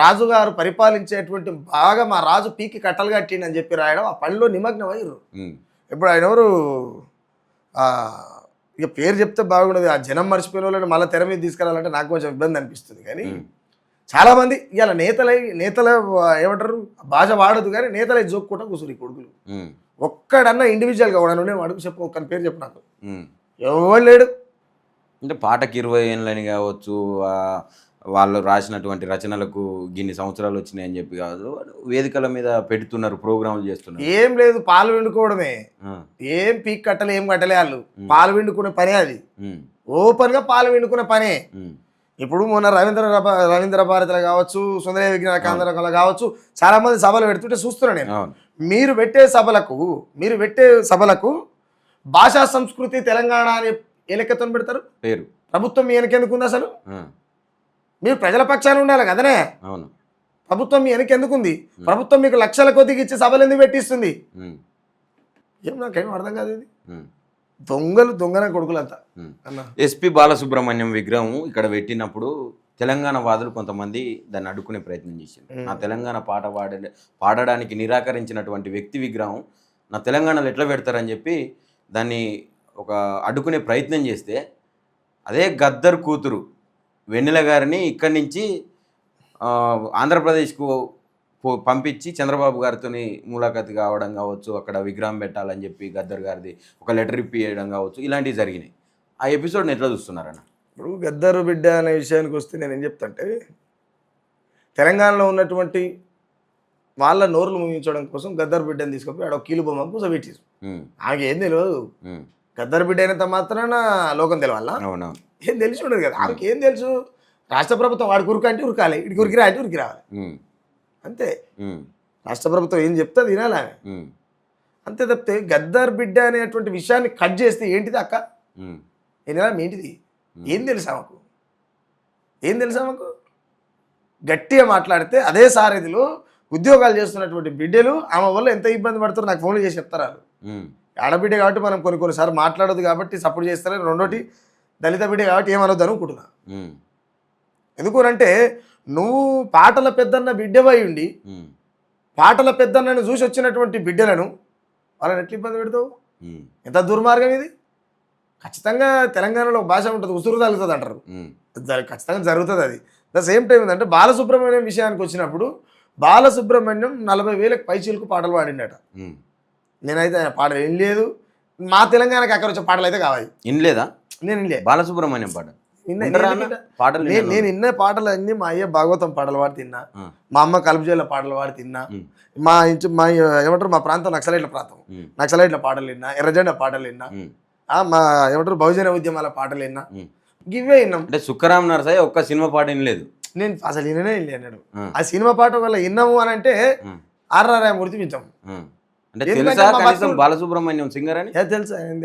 రాజుగారు పరిపాలించేటువంటి బాగా మా రాజు పీకి కట్టలు కట్టిండి అని చెప్పి రాయడం, ఆ పనిలో నిమగ్నం అయ్యారు. ఇప్పుడు ఆయన ఎవరు ఇక పేరు చెప్తే బాగుండదు, ఆ జనం మర్చిపోయిన వాళ్ళని మళ్ళీ తెర మీద తీసుకురావాలంటే నాకు కొంచెం ఇబ్బంది అనిపిస్తుంది. కానీ చాలామంది ఇవాళ నేతల ఏమంటారు భాష వాడదు, కానీ నేతలై జోక్కుంటా కూర్చుని కొడుకులు. ఒక్కడన్నా ఇండివిజువల్గా కూడా అడుగు చెప్పు, ఒక్కని పేరు చెప్పు నాకు. ఎవరు లేడు. అంటే పాటకి 20 ఏళ్ళని కావచ్చు, వాళ్ళు రాసినటువంటి రచనలకు గిన్ని సంవత్సరాలు వచ్చినాయని చెప్పి కాదు, వేదికల మీద పెడుతున్నారు, ప్రోగ్రాంలు చేస్తున్నారు. ఏం లేదు, పాలు విండుకోవడమే. ఏం పీక్ కట్టలే, ఏం కట్టలే. వాళ్ళు పాలు విండుకునే పనే అది, ఓపెన్ గా పాలు విండుకునే పనే. ఇప్పుడు మొన్న రవీంద్ర భారతిలో కావచ్చు, సుందరయ్య విజ్ఞాన కేంద్రంలో కావచ్చు, చాలా మంది సభలు పెడుతుంటే చూస్తున్నాను నేను. మీరు పెట్టే సభలకు భాషా సంస్కృతి తెలంగాణ అని ఏ లెక్కతో పెడతారు పేరు? ప్రభుత్వం మీ వెనకెందుకు ఉంది అసలు? మీరు ప్రజల పక్షాన ఉండాలి కదనే. అవును, ప్రభుత్వం మీ వెనకెందుకుంది? ప్రభుత్వం మీకు లక్షల కొద్దికి ఇచ్చి సభలు ఎందుకు పెట్టిస్తుంది? ఏం నాకేం అర్థం కాదు. ఇది దొంగన కొడుకులంతా. ఎస్పి బాలసుబ్రహ్మణ్యం విగ్రహం ఇక్కడ పెట్టినప్పుడు తెలంగాణ వాదులు కొంతమంది దాన్ని అడ్డుకునే ప్రయత్నం చేశారు. నా తెలంగాణ పాట పాడడానికి నిరాకరించినటువంటి వ్యక్తి విగ్రహం నా తెలంగాణలో ఎట్లా పెడతారని చెప్పి దాన్ని ఒక అడ్డుకునే ప్రయత్నం చేస్తే, అదే గద్దర్ కూతురు వెన్నెల గారిని ఇక్కడి నుంచి ఆంధ్రప్రదేశ్కు పంపించి చంద్రబాబు గారితో ములాఖాతు కావడం కావచ్చు, అక్కడ విగ్రహం పెట్టాలని చెప్పి గద్దర్ గారిది ఒక లెటర్ ఇప్పియడం కావచ్చు, ఇలాంటివి జరిగినాయి. ఆ ఎపిసోడ్ని ఎట్లా చూస్తున్నారన్న? ఇప్పుడు గద్దర్ బిడ్డ అనే విషయానికి వస్తే నేను ఏం చెప్తాంటే, తెలంగాణలో ఉన్నటువంటి వాళ్ళ నోరులు ముగించడం కోసం గద్దర్ బిడ్డని తీసుకుపోయి ఆడ కీలు బొమ్మ కూర్చోబెట్టారు. ఆమెకి ఏం తెలియదు. గద్దర్ బిడ్డ అయినంత మాత్రాన లోకం తెలవాలా? ఏం తెలిసి ఉండదు కదా ఆమెకి. ఏం తెలుసు? రాష్ట్ర ప్రభుత్వం వాడికి ఉరుకు అంటే ఉరకాలి, ఇడికి ఉరికిరా అంటే ఉరికి రావాలి, అంతే. రాష్ట్ర ప్రభుత్వం ఏం చెప్తే అది వినాలి ఆమె, అంతే. తప్పితే గద్దర్ బిడ్డ అనేటువంటి విషయాన్ని కట్ చేస్తే ఏంటిది అక్క, ఏంటిది, ఏం తెలుసు ఆమెకు? గట్టిగా మాట్లాడితే అదే సారథిలో ఉద్యోగాలు చేస్తున్నటువంటి బిడ్డలు ఆమె వల్ల ఎంత ఇబ్బంది పడతారో నాకు ఫోన్లు చేసి చెప్తారు. ఆడబిడ్డ కాబట్టి మనం కొన్నిసార్లు మాట్లాడదు కాబట్టి సపోర్ట్ చేస్తారు. రెండోటి దళిత బిడ్డ కాబట్టి ఏమనొద్దు అనుకుంటున్నా. ఎందుకనంటే నువ్వు పాటల పెద్దన్న బిడ్డవై ఉండి పాటల పెద్దన్నను చూసి వచ్చినటువంటి బిడ్డలను వాళ్ళని ఎట్లా ఇబ్బంది పెడతావు? ఎంత దుర్మార్గం ఇది. ఖచ్చితంగా తెలంగాణలో భాష ఉంటుంది, ఉసురు తగులుతుంది అంటారు, ఖచ్చితంగా జరుగుతుంది. అది ద సేమ్ టైం ఏంటంటే బాలసుబ్రహ్మణ్యం విషయానికి వచ్చినప్పుడు బాలసుబ్రహ్మణ్యం 40,000 పైచీలకు పాటలు పాడిండట. నేనైతే ఆయన పాటలు ఏం లేదు, మా తెలంగాణకి అక్కడ వచ్చే పాటలు అయితే కావాలి. వినలేదా? నేను వినలే బాలసుబ్రహ్మణ్యం పాట. నేను ఇన్న పాటలు అన్ని మా అయ్య భాగవతం పాటలు పాడి తిన్నా, మా అమ్మ కలుపుజేల పాటలు పాడి తిన్నా, మా ఏమంటారు మా ప్రాంతం నక్సలైట్ల ప్రాంతం, నక్సలైట్ల పాటలు విన్నా, ఎర్రజెండా పాటలు విన్నా, మా ఏమంటారు బహుజన ఉద్యమాల పాటలు విన్నా, ఇవే విన్నాం. అంటే సుక్కరామ్ నరసయ్య ఒక్క సినిమా పాట వినలేదు నేను, అసలు విననే వినలే అన్నాడు. ఆ సినిమా పాట వల్ల విన్నాము అని అంటే ఆర్ఆర్ మూర్తి వింటాం. బాలసుబ్రహ్మణ్యం సింగర్ అని తెలుసు, ఆయన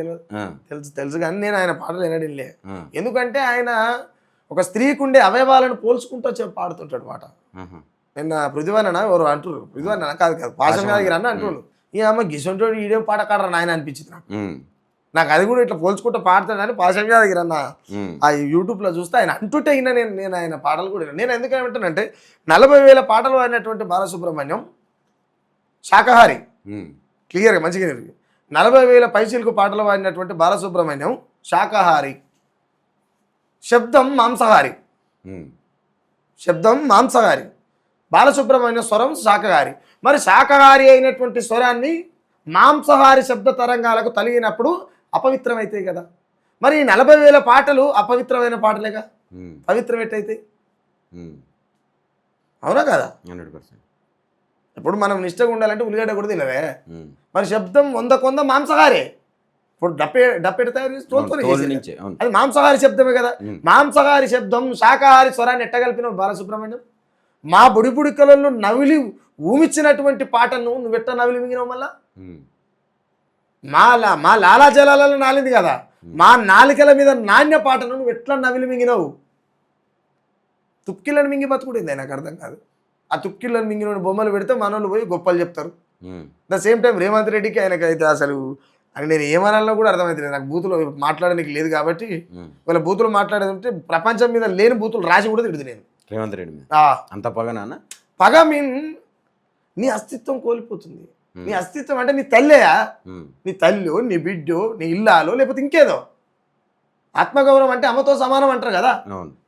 తెలుసు కానీ నేను ఆయన పాటలు వినడిలే. ఎందుకంటే ఆయన ఒక స్త్రీకి ఉండే అవయవాలను పోల్చుకుంటూ పాడుతుంటాడు పాట. నిన్న పృథ్వీవన్న ఎవరు అంటారు, పృథ్వీవన్న కాదు పాషం గారికి అన్న అంటుండు, ఈ అమ్మ గిసంటోడు ఈడేం పాట కాడరా నాయన అనిపించింది నాకు. అది కూడా ఇట్లా పోల్చుకుంటూ పాడతాడని పాషం గారికి అన్న ఆ యూట్యూబ్లో చూస్తే ఆయన అంటుంటే అయినా నేను ఆయన పాటలు కూడా నేను ఎందుకు ఏమంటానంటే 40,000 పాటలు పాడినటువంటి బాలసుబ్రహ్మణ్యం శాకాహారి, క్లియర్గా మంచిగా 40,000 పైచీలకు పాటలు పాడినటువంటి బాలసుబ్రహ్మణ్యం శాకాహారి, శబ్దం మాంసాహారి, బాలసుబ్రహ్మణ్యం స్వరం శాకాహారి. మరి శాకాహారి అయినటువంటి స్వరాన్ని మాంసాహారి శబ్ద తరంగాలకు తలిగినప్పుడు అపవిత్రమైతాయి కదా. మరి 40,000 పాటలు అపవిత్రమైన పాటలేగా, పవిత్రం ఎట్టయితాయి? అవునా కదా? 100%. ఇప్పుడు మనం నిష్టగా ఉండాలంటే ఉల్లిగడ్డ కూడా తినవే. మరి శబ్దం 100 మాంసాహారే. ఇప్పుడు డప్పెట తయారు చేసి అది మాంసాహారి శబ్దమే కదా. మాంసాహారి శబ్దం శాకాహారి స్వరాన్ని ఎట్టగలిపిన బాలసుబ్రహ్మణ్యం. మా బుడి కళల్లో నవిలి ఊమిచ్చినటువంటి పాటను నువ్వెట్ట నవిలి మింగినావు? మళ్ళా మా లాలాజలాలలో నాలింది కదా, మా నాలికల మీద నాణ్య పాటను నువ్వు ఎట్లా నవిలి మింగినావు? తుక్కిళ్ళని మింగి బతుకుడింది నాకు అర్థం కాదు. ఆ తుక్కిళ్ళని మింగిన బొమ్మలు పెడితే మనోళ్ళు పోయి గొప్పలు చెప్తారు. ద సేమ్ టైం రేవంత్ రెడ్డికి ఆయనకైతే అసలు అని నేను ఏమనాలో కూడా అర్థమవుతుంది. నాకు బూతులు మాట్లాడడానికి లేదు కాబట్టి, వాళ్ళ బూతులు మాట్లాడేది ఉంటే ప్రపంచం మీద లేని బూతులు రాసి కూడా తిడుతుంది నేను. రేవంత్ రెడ్డి మీద అంత పగ నాన్న? పగ మీన్ నీ అస్తిత్వం కోల్పోతుంది. నీ అస్తిత్వం అంటే నీ తల్లేయా, నీ తల్లి, నీ బిడ్డో, నీ ఇల్లాలో, లేకపోతే ఇంకేదో. ఆత్మగౌరవం అంటే అమ్మతో సమానం అంటారు కదా.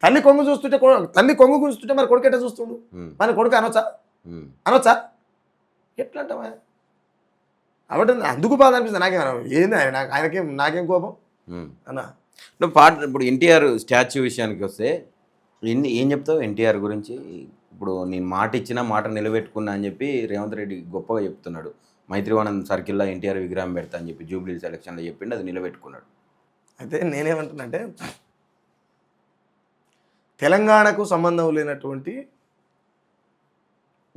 తల్లి కొంగు చూస్తుంటే తల్లి కొంగు చూస్తుంటే మరి కొడుకు ఎట్లా చూస్తుండు? మరి కొడుకు అనొచ్చా? ఎట్లా అంటావా? కాబట్టి అందుకు బాధ అనిపిస్తుంది నాకేం. ఏంది నాకేం కోపం అన్నా. ఇప్పుడు ఎన్టీఆర్ స్టాచ్యూ విషయానికి వస్తే ఏం చెప్తావు ఎన్టీఆర్ గురించి? ఇప్పుడు నేను మాట ఇచ్చిన మాట నిలబెట్టుకున్నా అని చెప్పి రేవంత్ రెడ్డి గొప్పగా చెప్తున్నాడు. మైత్రివనం సర్కిల్లో ఎన్టీఆర్ విగ్రహం పెడతా అని చెప్పి జూబ్లీ సెలక్షన్లో చెప్పిండు, అది నిలబెట్టుకున్నాడు. అయితే నేనేమంటున్నంటే, తెలంగాణకు సంబంధం లేనటువంటి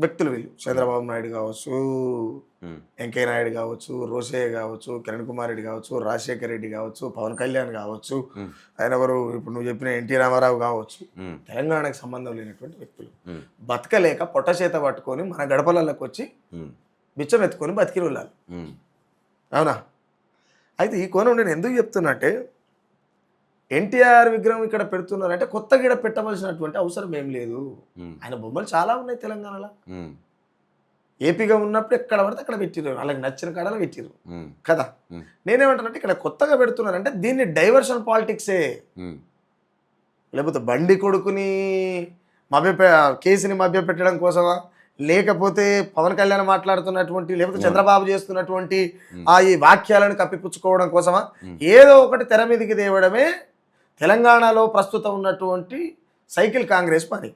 వ్యక్తులు వీళ్ళు. చంద్రబాబు నాయుడు కావచ్చు, వెంకయ్య నాయుడు కావచ్చు, రోసయ్య కావచ్చు, కిరణ్ కుమార్ రెడ్డి కావచ్చు, రాజశేఖర్ రెడ్డి కావచ్చు, పవన్ కళ్యాణ్ కావచ్చు, ఆయన ఎవరు ఇప్పుడు నువ్వు చెప్పిన ఎన్టీ రామారావు కావచ్చు, తెలంగాణకు సంబంధం లేనటువంటి వ్యక్తులు. బతకలేక పొట్ట చేత పట్టుకొని మన గడపలలోకి వచ్చి బిచ్చం ఎత్తుకొని బతికి వెళ్ళాలి. అవునా? అయితే ఈ కోణం నేను ఎందుకు చెప్తున్నట్టే, ఎన్టీఆర్ విగ్రహం ఇక్కడ పెడుతున్నారంటే కొత్తగా ఇక్కడ పెట్టవలసినటువంటి అవసరం ఏం లేదు. ఆయన బొమ్మలు చాలా ఉన్నాయి తెలంగాణలో. ఏపీగా ఉన్నప్పుడు ఎక్కడ పడితే అక్కడ పెట్టిరు, వాళ్ళకి నచ్చిన కాడలో పెట్టిరు కదా. నేనేమంటానంటే ఇక్కడ కొత్తగా పెడుతున్నారంటే దీన్ని డైవర్షన్ పాలిటిక్సే. లేకపోతే బండి కొడుకుని కేసుని మభ్య పెట్టడం కోసమా, లేకపోతే పవన్ కళ్యాణ్ మాట్లాడుతున్నటువంటి, లేకపోతే చంద్రబాబు చేస్తున్నటువంటి ఈ వాక్యాలను కప్పిపుచ్చుకోవడం కోసమా, ఏదో ఒకటి తెర మీదకి తేవడమే తెలంగాణలో ప్రస్తుతం ఉన్నటువంటి సైకిల్ కాంగ్రెస్ పని.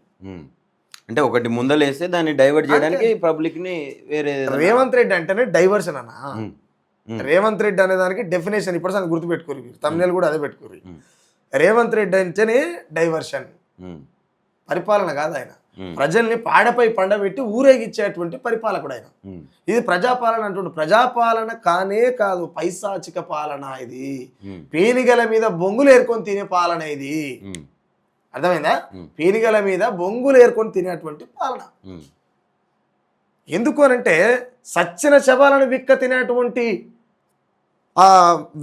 అంటే ఒకటి ముందలేస్తే దాన్ని డైవర్ట్ చేయడానికి పబ్లిక్ ని వేరే. రేవంత్ రెడ్డి అంటేనే డైవర్షన్ అన్న. రేవంత్ రెడ్డి అనే దానికి డెఫినేషన్ ఇప్పుడు సంగతి గుర్తుపెట్టుకోరు, తమిళ కూడా అదే పెట్టుకోరు. రేవంత్ రెడ్డి అంటేనే డైవర్షన్, పరిపాలన కాదు. ఆయన ప్రజల్ని పాడపై పండబెట్టి ఊరేగిచ్చేటువంటి పరిపాలకుడు ఆయన. ఇది ప్రజాపాలన అంటుండు. ప్రజాపాలన కానే కాదు, పైశాచిక పాలన ఇది. పేనిగల మీద బొంగులు ఏరుకొని తినే పాలన ఇది. అర్థమైందా? పీనిగల మీద బొంగులు ఏరుకొని తినేటువంటి పాలన. ఎందుకు అనంటే సచ్చిన శవాలను విక్క తినేటువంటి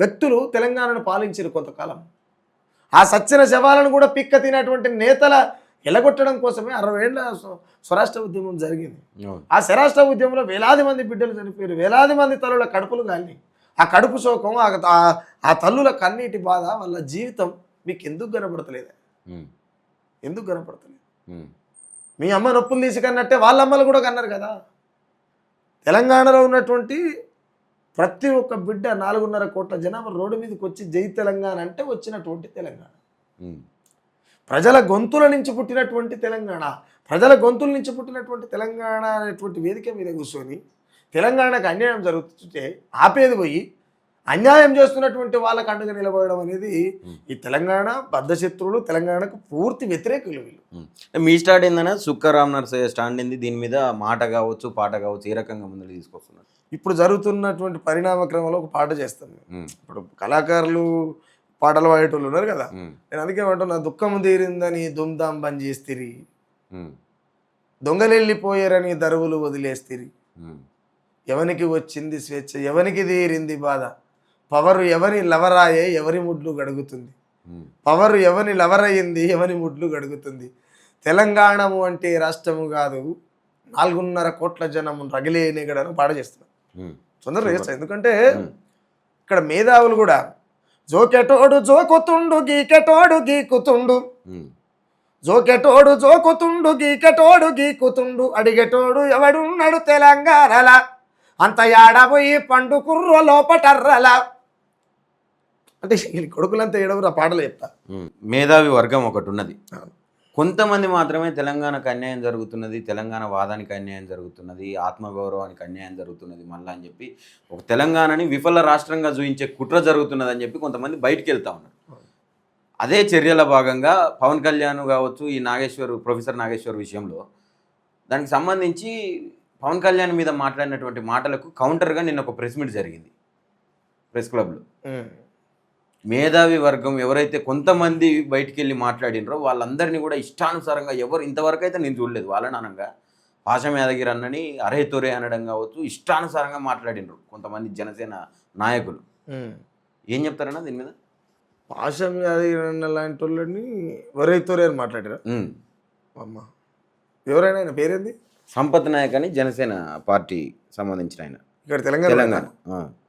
వ్యక్తులు తెలంగాణను పాలించారు కొంతకాలం. ఆ సచ్చిన శవాలను కూడా పిక్క తినేటువంటి నేతల ఎలగొట్టడం కోసమే 60 ఏళ్ల స్వరాష్ట్ర ఉద్యమం జరిగింది. ఆ స్వరాష్ట్ర ఉద్యమంలో వేలాది మంది బిడ్డలు చనిపోయారు, వేలాది మంది తల్లుల కడుపులు కాలి. ఆ కడుపు శోకం, ఆ తల్లుల కన్నీటి బాధ, వాళ్ళ జీవితం మీకు ఎందుకు కనపడతలేదు? ఎందుకు కనపడతలేదు? మీ అమ్మ నొప్పులు తీసి కన్నట్టే వాళ్ళ అమ్మలు కూడా కన్నారు కదా. తెలంగాణలో ఉన్నటువంటి ప్రతి ఒక్క బిడ్డ 4.5 కోట్ల జనాభా రోడ్డు మీదకి వచ్చి జై తెలంగాణ అంటే వచ్చినటువంటి తెలంగాణ, ప్రజల గొంతుల నుంచి పుట్టినటువంటి తెలంగాణ, ప్రజల గొంతుల నుంచి పుట్టినటువంటి తెలంగాణ అనేటువంటి వేదిక మీద కూర్చొని తెలంగాణకు అన్యాయం జరుగుతుంటే ఆపేది పోయి అన్యాయం చేస్తున్నటువంటి వాళ్ళకు అండగా నిలబడడం అనేది ఈ తెలంగాణ బద్ధశత్రువులు, తెలంగాణకు పూర్తి వ్యతిరేకులు వీళ్ళు. మీ స్టార్ట్ ఏందన్నా సుక్కరామ్ నర్సయ్య స్టాండ్ ఏంది? దీని మీద మాట కావచ్చు, పాట కావచ్చు, ఏ రకంగా ముందుకు తీసుకొస్తున్నారు? ఇప్పుడు జరుగుతున్నటువంటి పరిణామ క్రమంలో ఒక పాట చేస్తాం. ఇప్పుడు కళాకారులు పాటలు పాడేటోళ్ళు ఉన్నారు కదా. నేను అందుకే ఏమంటున్నా, దుఃఖము తీరిందని దుమ్దాం బంద్ చేస్తిరి, దొంగలెళ్ళిపోయారని దరువులు వదిలేస్తిరి, ఎవనికి వచ్చింది స్వేచ్ఛ, ఎవనికి తీరింది బాధ, పవరు ఎవరి లవరాయే ఎవరి ముడ్లు గడుగుతుంది, పవరు ఎవరి లవరయ్యింది ఎవరి ముడ్లు గడుగుతుంది, తెలంగాణము అంటే రాష్ట్రము కాదు 4.5 కోట్ల జనము రగిలే నిగడను పాట చేస్తున్నారు. తొందరగా చేస్తారు. ఎందుకంటే ఇక్కడ మేధావులు కూడా జోకెటోడు జోకుతుండు గీకెటోడు గీకుతుండు, జోకెటోడు జోకుతుండు గీకెటోడు గీకుతుండు, అడిగేటోడు ఎవడున్నాడు తెలంగాణలా, అంత ఏడబోయి పండు కుర్ర లోపటర్రలా. అంటే కొడుకులంతా ఏడవరు ఆ పాటలు చెప్తా. మేధావి వర్గం ఒకటి ఉన్నది, కొంతమంది మాత్రమే తెలంగాణకు అన్యాయం జరుగుతున్నది, తెలంగాణ వాదానికి అన్యాయం జరుగుతున్నది, ఆత్మగౌరవానికి అన్యాయం జరుగుతున్నది మళ్ళీ అని చెప్పి ఒక తెలంగాణని విఫల రాష్ట్రంగా చూపించే కుట్ర జరుగుతున్నది అని చెప్పి కొంతమంది బయటికి వెళ్తా ఉన్నారు. అదే చర్యల భాగంగా పవన్ కళ్యాణ్ కావచ్చు, ఈ ప్రొఫెసర్ నాగేశ్వర్ విషయంలో దానికి సంబంధించి పవన్ కళ్యాణ్ మీద మాట్లాడినటువంటి మాటలకు కౌంటర్గా నిన్న ఒక ప్రెస్ మీట్ జరిగింది. ప్రెస్ క్లబ్లో. ఉమ్. మేధావి వర్గం ఎవరైతే కొంతమంది బయటికి వెళ్ళి మాట్లాడినరో వాళ్ళందరినీ కూడా ఇష్టానుసారంగా ఎవరు ఇంతవరకు అయితే నేను చూడలేదు వాళ్ళని అనగా పాశం యాదగిరి అన్నని అరే తొరే అనడం కావచ్చు, ఇష్టానుసారంగా మాట్లాడినరు కొంతమంది జనసేన నాయకులు. ఉమ్. ఏం చెప్తారన్నా దీని మీద? పాశం యాదగిరి లాంటి వాళ్ళని వరైతోరే అని మాట్లాడారా? అమ్మ, ఎవరైనా ఆయన పేరేంది? సంపత్ నాయక్ అని జనసేన పార్టీ సంబంధించిన ఆయన. ఇక్కడ తెలంగాణ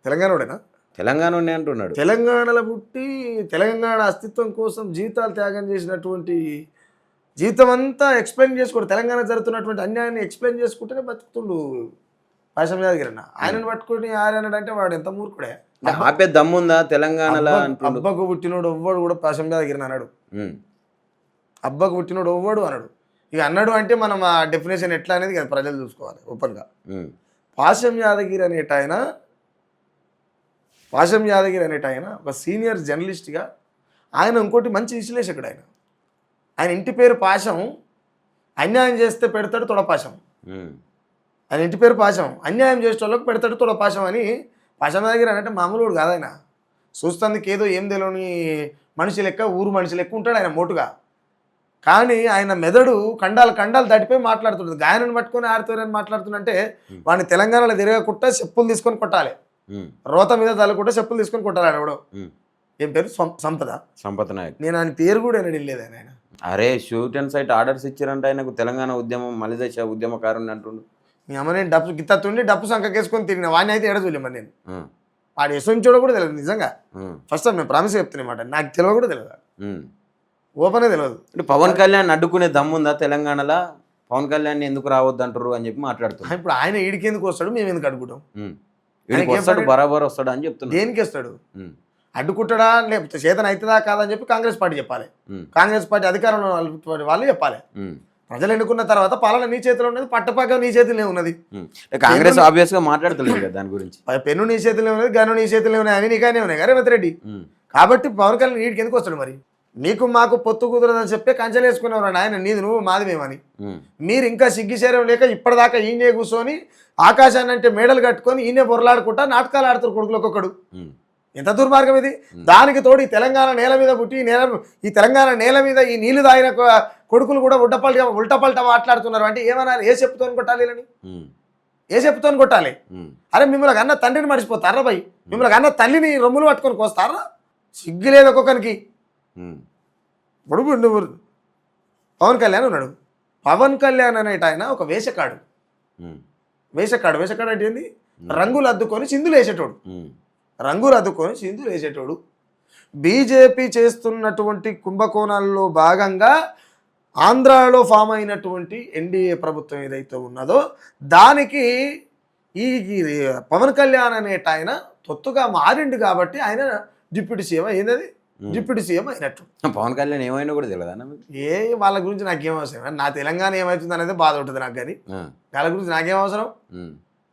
తెలంగాణోడేనా? తెలంగాణ అంటున్నాడు. తెలంగాణలో పుట్టి తెలంగాణ అస్తిత్వం కోసం జీవితాలు త్యాగం చేసినటువంటి, జీవితం అంతా ఎక్స్ప్లెయిన్ చేసుకోడు, తెలంగాణ జరుగుతున్నటువంటి అన్యాయాన్ని ఎక్స్ప్లెయిన్ చేసుకుంటేనే బతుకుతుండు పాశం యాదగిరి అన్న. ఆయనను పట్టుకుని ఆయన అంటే వాడు ఎంత మూర్ఖుడే. ఆపే దమ్ముందా తెలంగాణలో? అబ్బకు పుట్టినోడు ఎవ్వడు కూడా పాశం యాదగిరి అన్నాడు. అబ్బకు పుట్టినోడు ఎవ్వడు అన్నాడు. ఇక అన్నాడు అంటే మనం ఆ డెఫినేషన్ ఎట్లా అనేది కదా ప్రజలు చూసుకోవాలి ఓపెన్గా. పాశం యాదగిరి అనేట ఆయన ఒక సీనియర్ జర్నలిస్ట్గా, ఆయన ఇంకోటి మంచి విశ్లేషకుడు. ఆయన ఇంటి పేరు పాశం, అన్యాయం చేస్తే పెడతాడు తొడపాశం. ఆయన ఇంటి పేరు పాశం, అన్యాయం చేసే వాళ్ళకి పెడతాడు తొడపాశం అని. పాశం యాదగిరి అంటే మామూలు కాదు ఆయన. చూస్తానికి ఏదో ఏం తెలియని మనిషి లెక్క, ఊరు మనిషి లెక్క ఉంటాడు ఆయన మోటుగా. కానీ ఆయన మెదడు కండాలు దాటిపోయి మాట్లాడుతుంటుంది. గాయనను పట్టుకొని ఆడుతారని మాట్లాడుతుందంటే వాడిని తెలంగాణలో తిరగకుండా చెప్పులు తీసుకొని కొట్టాలి, రోత మీద తలకుంటే చెప్పులు తీసుకొని కొట్టాలి. ఆయన ఎవడో ఏం పేరు? సంపత్ నాయక్. నేను ఆయన పేరు కూడా వెళ్ళలేదు ఆయన. అరే షూట్ అండ్ సైట్ ఆర్డర్స్ ఇచ్చారంట ఆయనకు. తెలంగాణ ఉద్యమం మలిదశ ఉద్యమకారుని అంటుండు. మీ అమ్మ నేను డబ్బు గిత్తుండి డబ్బు సంఖకేసుకొని తిరిగిన వాడిని అయితే ఎడచూలేమా నేను. వాడు యశ్వంతుడో కూడా తెలియదు నిజంగా. ఫస్ట్ టైం నేను ప్రామిస్ చెప్తున్నమాట, నాకు తెలియదు కూడా తెలియదు, ఓపెనే తెలియదు. అంటే పవన్ కళ్యాణ్ అడ్డుకునే దమ్ముందా తెలంగాణలో? పవన్ కళ్యాణ్ ఎందుకు రావద్దు అంటారు అని చెప్పి మాట్లాడుతున్నాం. ఇప్పుడు ఆయన ఈడికి ఎందుకు వస్తాడు, మేము ఎందుకు అడ్డుకుంటాం? బరాబర్ వస్తాడు అని చెప్తున్నాడు. దేనికి వస్తాడు? అడ్డుకుంటాడా లేకపోతే చేతన అవుతుందా కాదని చెప్పి కాంగ్రెస్ పార్టీ చెప్పాలి. కాంగ్రెస్ పార్టీ అధికారంలో వాళ్ళు చెప్పాలి. ప్రజలు ఎన్నుకున్న తర్వాత పాలన నీ చేతిలో ఉన్నది, పట్టపాక నీ చేతిలో ఉన్నది. కాంగ్రెస్ ఆబ్వియస్ గా మాట్లాడతలేదు కదా దాని గురించి. పెన్ను నీ చేతిలో ఉన్నది, గన్ను నీ చేతిలో ఉన్నాయి, అని నీకానే ఉన్నాయి రేవంత్ రెడ్డి. కాబట్టి పవన్ కళ్యాణ్ వీడికి ఎందుకు వస్తాడు? మరి నీకు మాకు పొత్తు కుదరదని చెప్పి కంచెలు వేసుకునేవారు ఆయన, నీది నువ్వు మాది మేమని. మీరు ఇంకా సిగ్గిశేరం లేక ఇప్పటిదాకా ఈయనే కూర్చొని ఆకాశాన్ని అంటే మేడలు కట్టుకొని ఈయనే బొరలాడుకుంటా నాటకాలు ఆడుతారు కొడుకులు ఒక్కొక్కడు. ఎంత దుర్మార్గం ఇది! దానికి తోడు ఈ తెలంగాణ నేల మీద పుట్టి ఈ తెలంగాణ నేల మీద ఈ నీళ్లు తాగిన కొడుకులు కూడా ఉల్టపల్ట మాట్లాడుతున్నారు. అంటే ఏమన్నా ఏ చెప్పుతోని కొట్టాలి వీళ్ళని? ఏ చెప్పుతోని కొట్టాలి? అరే మిమ్మల్ని అన్న తండ్రిని మర్చిపోతారా భయ్? మిమ్మల్ని అన్న తల్లిని రొమ్ములు పట్టుకొని కోస్తారా? సిగ్గు లేదు ఒక్కొక్కరికి. ఇప్పుడు నువ్వు పవన్ కళ్యాణ్ ఉన్నాడు. పవన్ కళ్యాణ్ అనేట ఆయన ఒక వేషకాడు. వేషకాడు అంటే ఏంది? రంగులు అద్దుకొని చిందులు వేసేటోడు. బీజేపీ చేస్తున్నటువంటి కుంభకోణాల్లో భాగంగా ఆంధ్రాలో ఫామ్ అయినటువంటి ఎన్డీఏ ప్రభుత్వం ఏదైతే ఉన్నదో దానికి ఈ పవన్ కళ్యాణ్ అనేట ఆయన తొత్తుగా మారిండు. కాబట్టి ఆయన డిప్యూటీ సీఎం అయింది. డిప్యూటీ సీఎం అయినట్టు. పవన్ కళ్యాణ్ ఏమైనా కూడా తెలియదా? వాళ్ళ గురించి నాకేం అవసరం? నా తెలంగాణ ఏమవుతుంది అనేది బాధ ఉంటుంది నాకు. కానీ వాళ్ళ గురించి నాకేం అవసరం?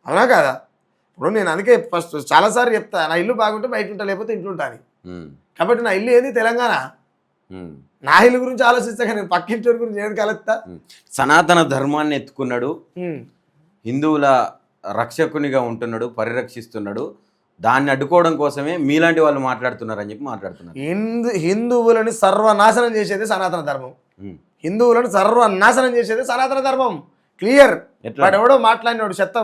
అవునా కాదా? ఇప్పుడు నేను అందుకే ఫస్ట్ చాలాసార్లు చెప్తా, నా ఇల్లు బాగుంటే బయట ఉంటా, లేకపోతే ఇంట్లో ఉంటాను. కాబట్టి నా ఇల్లు ఏది తెలంగాణ. నా ఇల్లు గురించి ఆలోచిస్తా, నేను పక్కింటి గురించి ఏది కలుస్తా. సనాతన ధర్మాన్ని ఎత్తుకున్నాడు, హిందువుల రక్షకునిగా ఉంటున్నాడు, పరిరక్షిస్తున్నాడు. దాన్ని అడ్డుకోవడం కోసమే మీలాంటి వాళ్ళు మాట్లాడుతున్నారని చెప్పి మాట్లాడుతున్నారు. హిందువులని సర్వనాశనం చేసేది సనాతన ధర్మం. హిందువులను సర్వనాశనం చేసేది సనాతన ధర్మం. క్లియర్. వాడు ఎవడో మాట్లాడినాడు చెత్త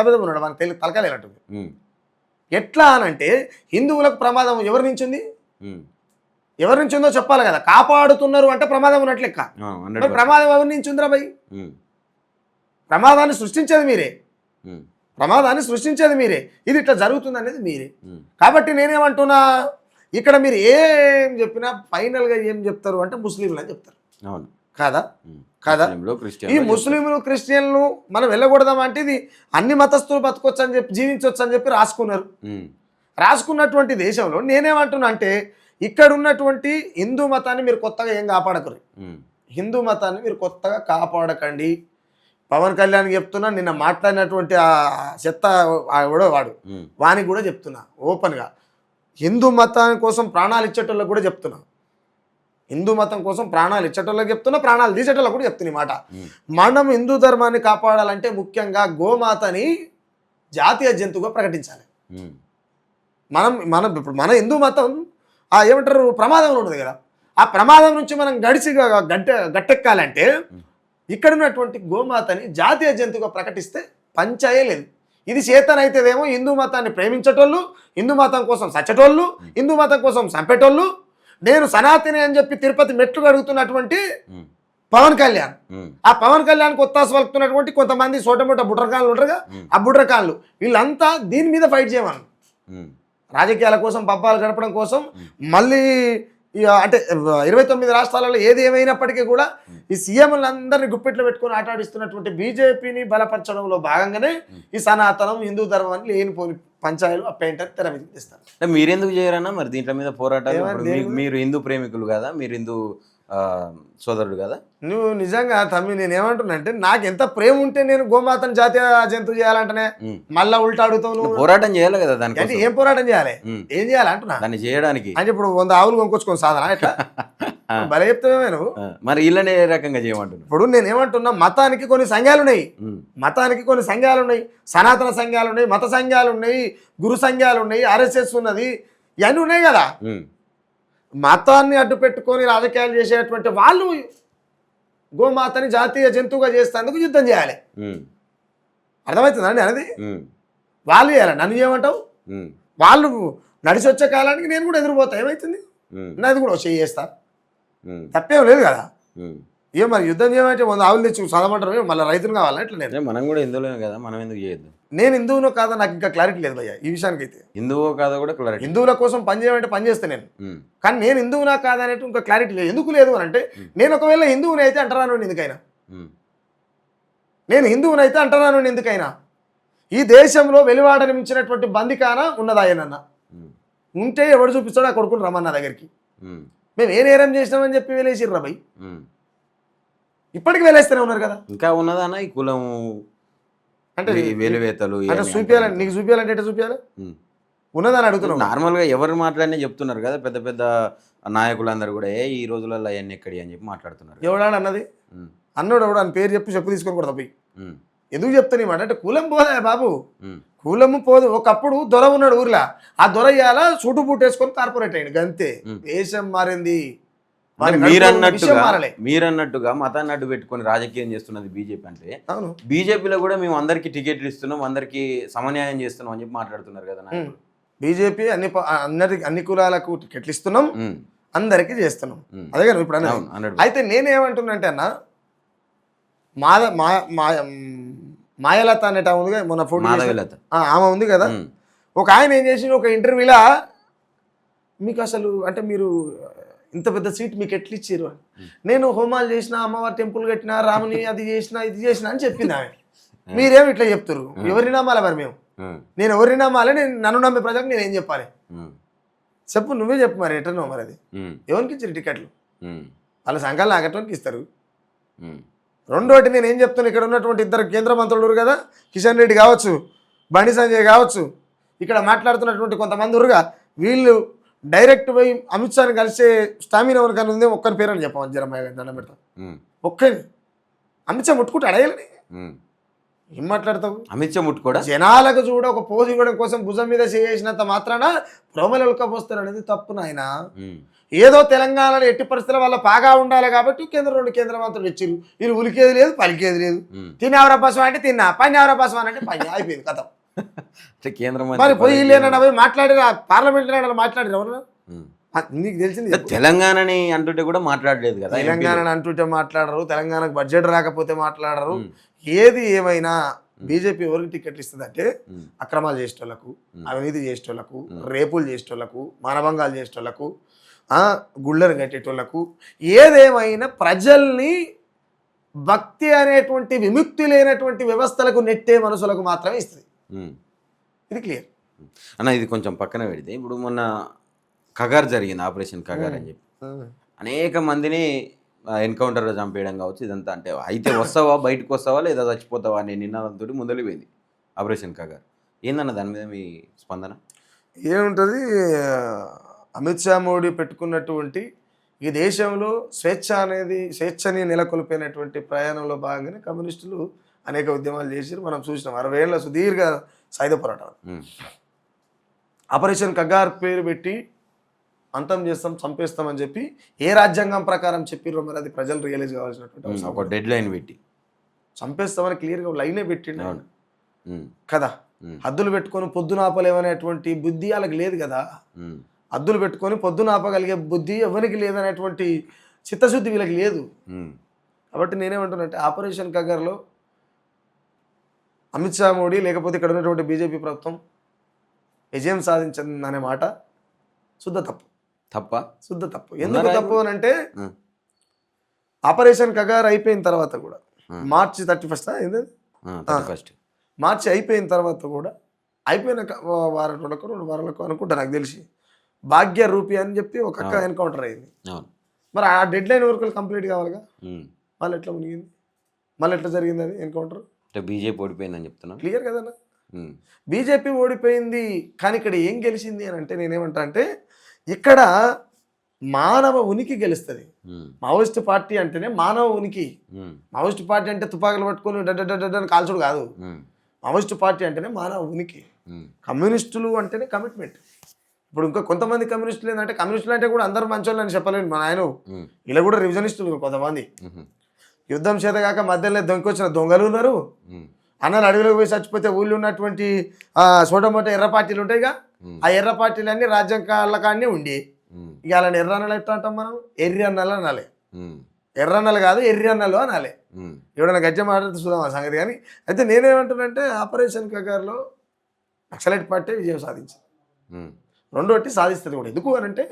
మీద ఉన్నాడు, మనకు తలకాలేనట్టుంది. ఎట్లా అనంటే హిందువులకు ప్రమాదం ఎవరి నుంచి ఉంది? ఎవరి నుంచి ఉందో చెప్పాలి కదా. కాపాడుతున్నారు అంటే ప్రమాదం ఉన్నట్లు లెక్క. ప్రమాదం ఎవరి నుంచి ఉందిరా భయ్? ప్రమాదాన్ని సృష్టించేది మీరే. ఇది ఇట్లా జరుగుతుంది అనేది మీరే. కాబట్టి నేనేమంటున్నా, ఇక్కడ మీరు ఏం చెప్పినా ఫైనల్గా ఏం చెప్తారు అంటే ముస్లింలు అని చెప్తారు. అవును కాదా? ఈ ముస్లింలు క్రిస్టియన్లు మనం వెళ్ళకూడదాం అంటే ఇది అన్ని మతస్థులు బతకొచ్చు అని చెప్పి జీవించవచ్చు అని చెప్పి రాసుకున్నటువంటి దేశంలో నేనేమంటున్నా అంటే ఇక్కడ ఉన్నటువంటి హిందూ మతాన్ని మీరు కొత్తగా ఏం కాపాడకరు. హిందూ మతాన్ని మీరు కొత్తగా కాపాడకండి. పవన్ కళ్యాణ్ చెప్తున్నా, నిన్న మాట్లాడినటువంటి ఆ చెత్త ఎవడో వానికి కూడా చెప్తున్నా ఓపెన్గా. హిందూ మతం కోసం ప్రాణాలు ఇచ్చేటోళ్ళకి కూడా చెప్తున్నా, హిందూ మతం కోసం ప్రాణాలు ఇచ్చేటోళ్ళకి చెప్తున్నా, ప్రాణాలు తీసేటోళ్ళకి కూడా చెప్తున్నా ఈ మాట. మనం హిందూ ధర్మాన్ని కాపాడాలంటే ముఖ్యంగా గోమాతని జాతీయ జంతువుగా ప్రకటించాలి. ఇప్పుడు మన హిందూ మతం ఏమంటారు ప్రమాదంలో ఉన్నది కదా, ఆ ప్రమాదం నుంచి మనం గట్టెక్కాలంటే ఇక్కడ ఉన్నటువంటి గోమాతని జాతీయ జంతువుగా ప్రకటిస్తే పంచాయే లేదు. ఇది చేతనైతేదేమో హిందూ మతాన్ని ప్రేమించేటోళ్ళు, హిందూ మతం కోసం సచ్చటోళ్ళు, హిందూ మతం కోసం చంపేటోళ్ళు, నేను సనాతని అని చెప్పి తిరుపతి మెట్లు అడుగుతున్నటువంటి పవన్ కళ్యాణ్, ఆ పవన్ కళ్యాణ్ కొత్తాసు వలుకుతున్నటువంటి కొంతమంది చోటమోట బుట్రకాళ్ళు ఉంటారుగా, ఆ బుట్రకాళ్ళు వీళ్ళంతా దీని మీద ఫైట్ చేయమని, రాజకీయాల కోసం పబ్బాలు గడపడం కోసం మళ్ళీ అంటే 29 రాష్ట్రాలలో ఏది ఏమైనప్పటికీ కూడా ఈ సీఎంలందరినీ గుప్పెట్లో పెట్టుకొని ఆటాడిస్తున్నటువంటి బీజేపీని బలపరచడంలో భాగంగానే ఈ సనాతనం హిందూ ధర్మాన్ని లేనిపోని పంచాయలు అప్పేంటారు తెర మీద తీస్తారు. మీరెందుకు చేయరన్నా మరి దీంట్లో మీద పోరాటాలు? మీరు హిందూ ప్రేమికులు కదా, మీరు హిందూ సోదరుడు కదా. నువ్వు నిజంగా తమ్మి నేను ఏమంటున్నా అంటే, నాకు ఎంత ప్రేమ ఉంటే నేను గోమాతను జాతీయ జంతువు చేయాలంటేనే మళ్ళా ఉల్టా అడుగుతావు. నువ్వు పోరాటం చేయాలి కదా దానికి. అంటే ఏం పోరాటం చేయాలి, ఏం చేయాలి అంటున్నా దాన్ని చేయడానికి. అంటే ఇప్పుడు 100 ఆవులు కొనుక్కొచ్చుకోని సాధన ఎట్లా భలే చెప్తావే నువ్వు. మరి ఇళ్ళని ఏ రకంగా చేయమంటున్నా? ఇప్పుడు నేను ఏమంటున్నా, మతానికి కొన్ని సంఘాలు ఉన్నాయి, మతానికి కొన్ని సంఘాలు ఉన్నాయి, సనాతన సంఘాలు ఉన్నాయి, మత సంఘాలు ఉన్నాయి, గురు సంఘాలు ఉన్నాయి, RSS ఉన్నది, ఇవన్నీ ఉన్నాయి కదా. మతాన్ని అడ్డు పెట్టుకొని రాజకీయాలు చేసేటువంటి వాళ్ళు గోమాతని జాతీయ జంతువుగా చేసేందుకు యుద్ధం చేయాలి. అర్థమవుతుందండి అనేది? వాళ్ళు చేయాలి. నన్ను చేయమంటావు? వాళ్ళు నడిచి వచ్చే కాలానికి నేను కూడా ఎదురుపోతా, ఏమవుతుంది? నాది కూడా చేస్తా, తప్పేం లేదు కదా. ఏం మరి యుద్ధం చేయమంటే 100 ఆవులు తెచ్చి చదవమంటారు, మళ్ళీ రైతులు కావాలా? ఎట్లా? నేను మనం కూడా హిందువులే కదా, మనం ఎందుకు చేయొద్దు? నేను హిందువునో కాదా నాకు ఇంకా క్లారిటీ లేదు భయ్య ఈ విషయానికి అయితే. హిందువో కాదా కూడా క్లారిటీ. హిందువుల కోసం పని చేయమంటే పని చేస్తాను నేను, కానీ నేను హిందువునా కాదా అనేది ఇంకా క్లారిటీ లేదు. ఎందుకు లేదు అని అంటే, నేను ఒకవేళ హిందువుని అయితే అంటరాను ఎందుకైనా, నేను హిందువుని అయితే అంటరాను ఎందుకైనా, ఈ దేశంలో వెలువాడని మించినటువంటి బందికాన ఉన్నదా ఏనన్నా ఉంటే ఎవడు చూపిస్తాడో ఆ కొడుకుని రమ్మన్న దగ్గరికి. మేము ఏ నేరం చేసినామని చెప్పి వెళ్ళేసిర్రా భయ్, ఇప్పటికి వెళ్ళేస్తూనే ఉన్నారు కదా. ఇంకా ఉన్నదానా ఈ కులం అంటే వేలువేతలు అంటే చూపించాలంటే, నీకు చూపించాలంటే ఎట్లా చూపించాలి? ఉన్నదని అడుగుతున్నావు. నార్మల్గా ఎవరు మాట్లాడినా చెప్తున్నారు కదా, పెద్ద పెద్ద నాయకులందరూ కూడా ఈ రోజులలో అవన్నీ ఎక్కడి అని చెప్పి మాట్లాడుతున్నారు. ఎవడాడు అన్నది? అన్నోడు ఎవడు అని పేరు చెప్పి తీసుకొని కూడా పోయి ఎందుకు చెప్తాను మాట అంటే, కులం పోదా బాబు, కులము పోదు. ఒకప్పుడు దొర ఉన్నాడు ఊర్లో, ఆ దొర ఇవాళ సూటు బూట్ వేసుకొని కార్పొరేట్ అయ్యాడు అంతే. దేశం మారింది. మీరన్నట్టుగా మతాన్ని అడ్డు పెట్టుకొని రాజకీయం చేస్తున్నది బీజేపీ. అంటే అవును, బీజేపీలో కూడా మేము అందరికి టికెట్లు ఇస్తున్నాం, అందరికి సమన్యాయం చేస్తున్నాం అని చెప్పి మాట్లాడుతున్నారు కదా. బీజేపీ అన్ని కులాలకు టికెట్లు ఇస్తున్నాం, అందరికి చేస్తున్నాం, అదే కదా ఇప్పుడు అన్న. అయితే నేనేమంటున్నా అంటే అన్న, మాయలత అనేట ఉంది మొన్న ఫోటో, ఆమె ఉంది కదా, ఒక ఆయన ఏం చేసి ఒక ఇంటర్వ్యూలో, మీకు అసలు అంటే మీరు ఇంత పెద్ద సీట్ మీకు ఎట్లా ఇచ్చారు అని, నేను హోమాలు చేసిన, అమ్మవారి టెంపుల్ కట్టిన, రాముని అది చేసిన ఇది చేసిన అని చెప్పింది ఆమె. మీరేమి ఇట్లా చెప్తారు? ఎవరిని నమ్మాలి మరి? మేము నేను ఎవరిని నమ్మాలి? నన్ను నమ్మే ప్రజలకు నేను ఏం చెప్పాలి చెప్పు, నువ్వే చెప్పు మరి. ఎట్లనో మరి అది ఎవరికి ఇచ్చారు టికెట్లు? వాళ్ళ సంఘాలు నాగటానికి ఇస్తారు. రెండోటి నేను ఏం చెప్తాను, ఇక్కడ ఉన్నటువంటి 2 కేంద్ర మంత్రులు కదా, కిషన్ రెడ్డి కావచ్చు, బండి సంజయ్ కావచ్చు, ఇక్కడ మాట్లాడుతున్నటువంటి కొంతమంది ఉరుగా, వీళ్ళు డైరెక్ట్ పోయి అమిత్ షాని కలిసే స్టామినా ఎవరికైనా ఉంది, ఒక్కరి పేరు అని చెప్పాము, జరమయ్య గారు దండం పెడతాం, ఒక్కని. అమిత్ షా ముట్టుకుంటే అడగాలని ఏం మాట్లాడతావు? అమిత్ షా ముట్టుకోడా? జనాలకు చూడ ఒక పోజు ఇవ్వడం కోసం భుజం మీద చేసినంత మాత్రాన ప్రోమలు ఉల్కపోస్తారు అనేది తప్పు నాయన. ఏదో తెలంగాణలో ఎట్టి పరిస్థితుల్లో వాళ్ళ పాగా ఉండాలి కాబట్టి 2 కేంద్ర మంత్రులు ఇచ్చిరు. వీళ్ళు ఉలికేది లేదు, పలికేది లేదు. తినేవరా బసం అంటే తిన్నా, పన్నెవరా బసం అంటే పని, అయిపోయింది కథ. కేంద్ర మరి పోయి లేనన్నా పోయి మాట్లాడిరా, పార్లమెంట్ మాట్లాడిరా? నీకు తెలిసింది తెలంగాణని అంటుంటే కూడా మాట్లాడలేదు కదా. తెలంగాణని అంటుంటే మాట్లాడరు, తెలంగాణకు బడ్జెట్ రాకపోతే మాట్లాడరు. ఏది ఏమైనా బీజేపీ ఎవరికి టికెట్లు ఇస్తుందంటే, అక్రమాలు చేసేటోళ్లకు, అవినీతి చేసేటోళ్లకు, రేపులు చేసేటోళ్లకు, మానభంగాలు చేసేటోళ్లకు, గుళ్ళను కట్టేటోళ్లకు, ఏదేమైనా ప్రజల్ని భక్తి అనేటువంటి విముక్తి లేనటువంటి వ్యవస్థలకు నెట్టే మనసులకు మాత్రమే ఇస్తుంది. ఇది క్లియర్ అన్న. ఇది కొంచెం పక్కన పెడితే, ఇప్పుడు మొన్న కగార్ జరిగింది, ఆపరేషన్ కగార్ అని చెప్పి అనేక మందిని ఎన్కౌంటర్లో చంపేయడం కావచ్చు, ఇదంతా. అంటే అయితే వస్తావా, బయటకు వస్తావా, లేదా చచ్చిపోతావా అనే నినాదంతో మొదలుపోయింది ఆపరేషన్ కగార్. ఏందన్న దాని మీద మీ స్పందన? ఏముంటుంది, అమిత్ షా మోడీ పెట్టుకున్నటువంటి ఈ దేశంలో స్వేచ్ఛని నెలకొల్పోయినటువంటి ప్రయాణంలో భాగంగానే కమ్యూనిస్టులు అనేక ఉద్యమాలు చేసి మనం చూసినాం. 60 ఏళ్ళ సుదీర్ఘ సాయుధ పోరాటాలు. ఆపరేషన్ కగార్ పేరు పెట్టి అంతం చేస్తాం, చంపేస్తామని చెప్పి ఏ రాజ్యాంగం ప్రకారం చెప్పిర్రో మరి అది ప్రజలు రియలైజ్ కావాల్సినటువంటి అవసరం. ఒక డెడ్ లైన్ పెట్టి చంపేస్తామని క్లియర్గా లైనే పెట్టిండు అవును. కదా. హద్దులు పెట్టుకొని పొద్దున ఆపలేమనేటువంటి బుద్ధి వాళ్ళకి లేదు కదా. హద్దులు పెట్టుకొని పొద్దున ఆపగలిగే బుద్ధి ఎవరికి లేదనేటువంటి చిత్తశుద్ధి వీళ్ళకి లేదు. కాబట్టి నేనేమంటున్నానంటే ఆపరేషన్ కగార్లో అమిత్ షా మోడీ లేకపోతే ఇక్కడ ఉన్నటువంటి బీజేపీ ప్రభుత్వం విజయం సాధించిందనే మాట శుద్ధ తప్పు. ఎందుకు తప్పు అని అంటే ఆపరేషన్ కగార్ అయిపోయిన తర్వాత కూడా మార్చి 31 మార్చి అయిపోయిన తర్వాత కూడా అయిపోయిన వారం రోజులకు 2 వారాలకు అనుకుంటా నాకు తెలిసి భాగ్య రూపీ అని చెప్పి ఒక ఎన్కౌంటర్ అయింది. మరి ఆ డెడ్ లైన్ వరకు కంప్లీట్ కావాలిగా. మళ్ళీ ఎట్లా మునిగింది, మళ్ళీ ఎట్లా జరిగింది అది ఎన్కౌంటర్? బీజేపీ ఓడిపోయిందని చెప్తున్నా క్లియర్ క్లియర్ కదన్నా. బీజేపీ ఓడిపోయింది కానీ ఇక్కడ ఏం గెలిచింది అని అంటే నేనేమంటా అంటే ఇక్కడ మానవ ఉనికి గెలుస్తుంది. మావోయిస్ట్ పార్టీ అంటేనే మానవ ఉనికి. మావోయిస్ట్ పార్టీ అంటే తుపాకులు పట్టుకొని డడ్డని కాల్చుడు కాదు. మావోయిస్ట్ పార్టీ అంటేనే మానవ ఉనికి. కమ్యూనిస్టులు అంటేనే కమిట్మెంట్. ఇప్పుడు ఇంకా కొంతమంది కమ్యూనిస్టులు ఏంటంటే కమ్యూనిస్టులు అంటే కూడా అందరూ మంచోళ్ళు అని చెప్పలేను. మా ఆయన ఇలా కూడా రివిజనిస్టులు కొంతమంది. యుద్ధం చేతగాక మధ్యలో దొంగకొచ్చిన దొంగలు ఉన్నారు. అన్నలు అడవిలోకి పోయి చచ్చిపోతే ఊళ్ళో ఉన్నటువంటి చోటమోట ఎర్ర పార్టీలు ఉంటాయిగా, ఆ ఎర్ర పార్టీలన్నీ రాజ్యం కాళ్ళకాడనే ఉండి ఇక అలాంటి ఎర్ర అన్నలు ఎట్లా అంటాం మనం? ఎర్రి అన్నలు అనాలి. ఎర్రన్నలు కాదు ఎర్రి అన్నలు అనాలి. ఎవడన్నా గజ్జ మాట్లాడితే చూద్దాం ఆ సంగతి. కానీ అయితే నేనేమంటున్నానంటే ఆపరేషన్ కగార్లో నక్సలైట్ పార్టీ విజయం సాధించింది. రెండోటి సాధిస్తుంది కూడా. ఎందుకు అని అంటే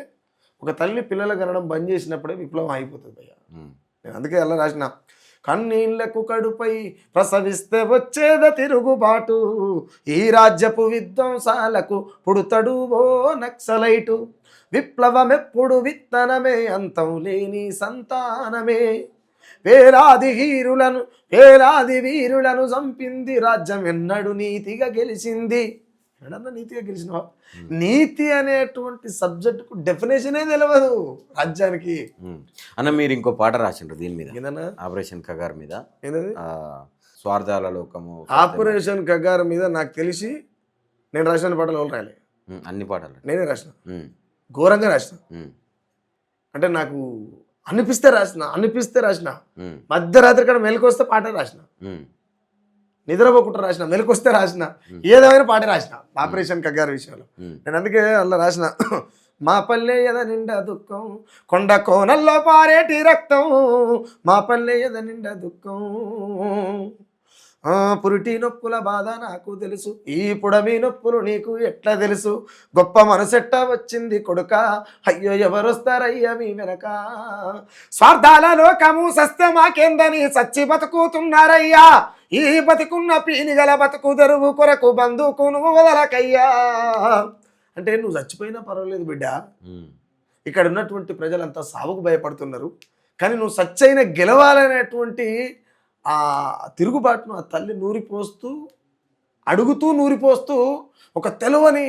ఒక తల్లి పిల్లలు కనడం బంద్ చేసినప్పుడే విప్లవం అయిపోతుంది భయ్య. నేను అందుకే అలా రాసిన కన్నీళ్లకు కడుపై ప్రసవిస్తే వచ్చేద తిరుగుబాటు, ఈ రాజ్యపు విధ్వంసాలకు పుడుతడు ఓ నక్సలైటు, విప్లవమెప్పుడు విత్తనమే అంతం లేని సంతానమే, వేలాది వీరులను చంపింది రాజ్యం ఎన్నడు నీతిగా గెలిచింది. ఎడన్నా నీతిగా గెలిచినవా? నీతి అనేటువంటి సబ్జెక్టుకు డెఫినేషనే తెలియదు రాజ్యానికి. అన్న మీరు ఇంకో పాట రాసిండ్రు దీని మీద, ఆపరేషన్ కగార్ మీద. ఏంటది? స్వార్థాల లోకము. ఆపరేషన్ కగార్ మీద నాకు తెలిసి నేను రాసిన పాటలు ఎవరు రాయలే. అన్ని పాటలు నేనే రాసిన, ఘోరంగా రాసిన. అంటే నాకు అనిపిస్తే రాసిన. మధ్యరాత్రి కాడ మెలకొస్తే పాట రాసిన, నిద్రపోకుండా రాసిన, మెలకొస్తే రాసిన, ఏదేమైనా పాట రాసిన ఆపరేషన్ కగార్ విషయంలో. నేను అందుకే అలా రాసిన మా పల్లె ఎద నిండా దుఃఖం, కొండ కోనల్లో పారేటి రక్తం, మా పల్లె ఎద నిండా దుఃఖం, పురిటి నొప్పుల బాధ నాకు తెలుసు, ఈ పుడమి నొప్పులు నీకు ఎట్లా తెలుసు, గొప్ప మనసెట్ట వచ్చింది కొడుక, అయ్యో ఎవరొస్తారయ్యా మీ వెనక, స్వార్థాల లోకము సస్య మాకేందని సచ్చి బతుకుతున్నారయ్యా, ఈ బతుకున్న పీనిగల బతుకు తెరువు కొరకు బంధుకును వదలకయ్యా. అంటే నువ్వు చచ్చిపోయినా పర్వాలేదు బిడ్డ, ఇక్కడ ఉన్నటువంటి ప్రజలంతా సావుకు భయపడుతున్నారు, కానీ నువ్వు సచ్చైన గెలవాలనేటువంటి ఆ తిరుగుబాటును ఆ తల్లి నూరిపోస్తూ ఒక తెలవని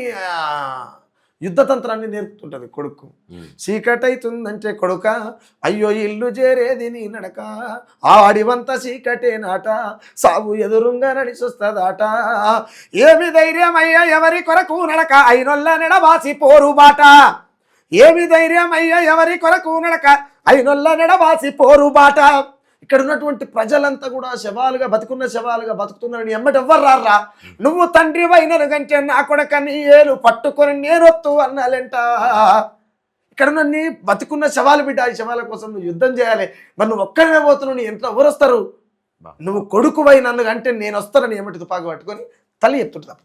యుద్ధతంత్రాన్ని నేర్పుతుంటది కొడుకు. చీకటైతుందంటే కొడుక అయ్యో ఇల్లు చేరేది నీ నడక, ఆడివంత చీకటే నాట సాగు ఎదురుంగా నడిచొస్తదాట, ఏమి ధైర్యం అయ్యా ఎవరి కొరకు నడక అయినొల్ల నెడబాసి పోరు బాట, ఏమి ధైర్యం అయ్యా ఎవరి కొరకు నడక అయినొల్ల నెడబాసి పోరు బాట. ఇక్కడ ఉన్నటువంటి ప్రజలంతా కూడా బతుకున్న శవాలుగా బతుకుతున్నారని ఎమ్మటి ఎవ్వరు రారా, నువ్వు తండ్రి వైనను కంటే నా కొడక నీ ఏలు పట్టుకొని నేనొత్తు అన్నాలంట. ఇక్కడ ఉన్న నీ బతుకున్న శవాలు బిడ్డ, ఈ శవాల కోసం నువ్వు యుద్ధం చేయాలి. మరి నువ్వు ఒక్కడనే పోతున్నావు, నీ ఇంట్లో ఎవరు వస్తారు? నువ్వు కొడుకు వై నన్ను అంటే నేను వస్తానని ఎమ్మటి తుపాకు పట్టుకొని తల్లి ఎత్తుంటా.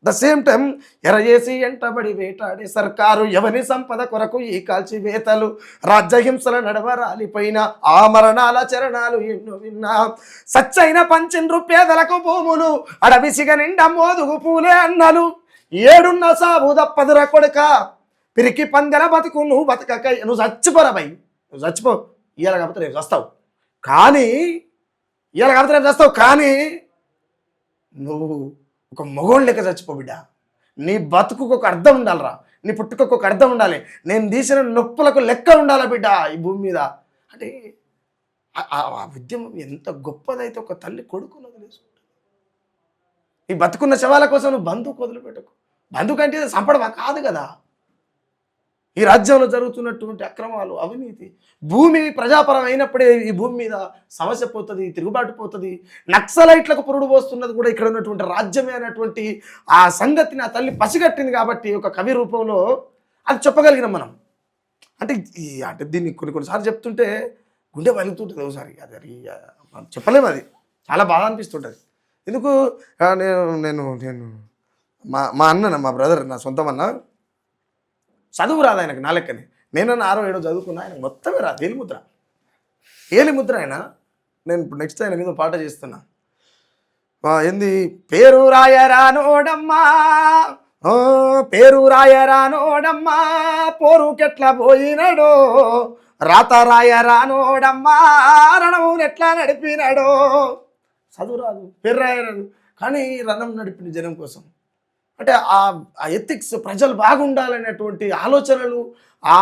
ద సేమ్ టైం ఎరచేసి ఎంటబడి వేటాడే సర్కారు ఎవని సంపద కొరకు ఈ కాల్చి వేతలు, రాజ్యహింసల నడవరాలిపోయిన ఆ మరణాల చరణాలు ఎన్నో విన్నా, సచ్చైన పంచిండ్రు పేదలకు భూములు అడవిసిగ నిండా మోదుగు పూలే అన్నలు, ఏడున్న సాబు దప్పదుర కొడుక పిరికి పందెల బతుకు నువ్వు బతకక, నువ్వు చచ్చిపోరా భయ్, నువ్వు చచ్చిపో, ఇయ్యాల కాకపోతే రేపు చస్తావు, కానీ నువ్వు ఒక మగోళ్ళ లెక్క చచ్చిపో బిడ్డ. నీ బతుకుకు ఒక అర్థం ఉండాలిరా, నీ పుట్టుకకు ఒక అర్థం ఉండాలి, నేను తీసిన నొప్పులకు లెక్క ఉండాలా బిడ్డ ఈ భూమి మీద. అంటే ఆ ఉద్యమం ఎంత గొప్పదైతే ఒక తల్లి కొడుకును వదిలేసుకుంటుంది. ఈ బతుకున్న శవాల కోసం నువ్వు బంధువుకు వదిలిపెట్టకు, బంధుకంటే చంపడమా కాదు కదా. ఈ రాజ్యంలో జరుగుతున్నటువంటి అక్రమాలు, అవినీతి, భూమి ప్రజాపరం అయినప్పుడే ఈ భూమి మీద సమస్య పోతుంది, తిరుగుబాటు పోతుంది. నక్సలైట్లకు పురుడు పోస్తున్నది కూడా ఇక్కడ ఉన్నటువంటి రాజ్యమే అనేటువంటి ఆ సంగతిని ఆ తల్లి పసిగట్టింది కాబట్టి ఒక కవి రూపంలో అది చెప్పగలిగినాం మనం. అంటే దీన్ని కొన్నిసార్లు చెప్తుంటే గుండె పలుకుతుంటుంది ఒకసారి. అది మనం చెప్పలేము, అది చాలా బాగా అనిపిస్తుంటుంది. ఎందుకు నేను నేను నేను మా అన్న, మా బ్రదర్, నా సొంతం అన్న, చదువు రాదు ఆయనకు, నా లెక్కనే. నేనన్నా 6-7 చదువుకున్నా, ఆయన మొత్తమే రాదు. ఏలిముద్ర ఆయన. నేను ఇప్పుడు నెక్స్ట్ ఆయన మీద పాట చేస్తున్నా. ఏంది పేరు రాయరానోడమ్మా, పేరు రాయరానోడమ్మా, పోరుకెట్లా పోయినాడో, రాత రాయరానోడమ్మా, రణమునెట్లా నడిపినాడో. చదువు రాదు, పేరు రాయరాదు, కానీ రణం నడిపిన జనం కోసం. అంటే ఆ ఎథిక్స్, ప్రజలు బాగుండాలనేటువంటి ఆలోచనలు, ఆ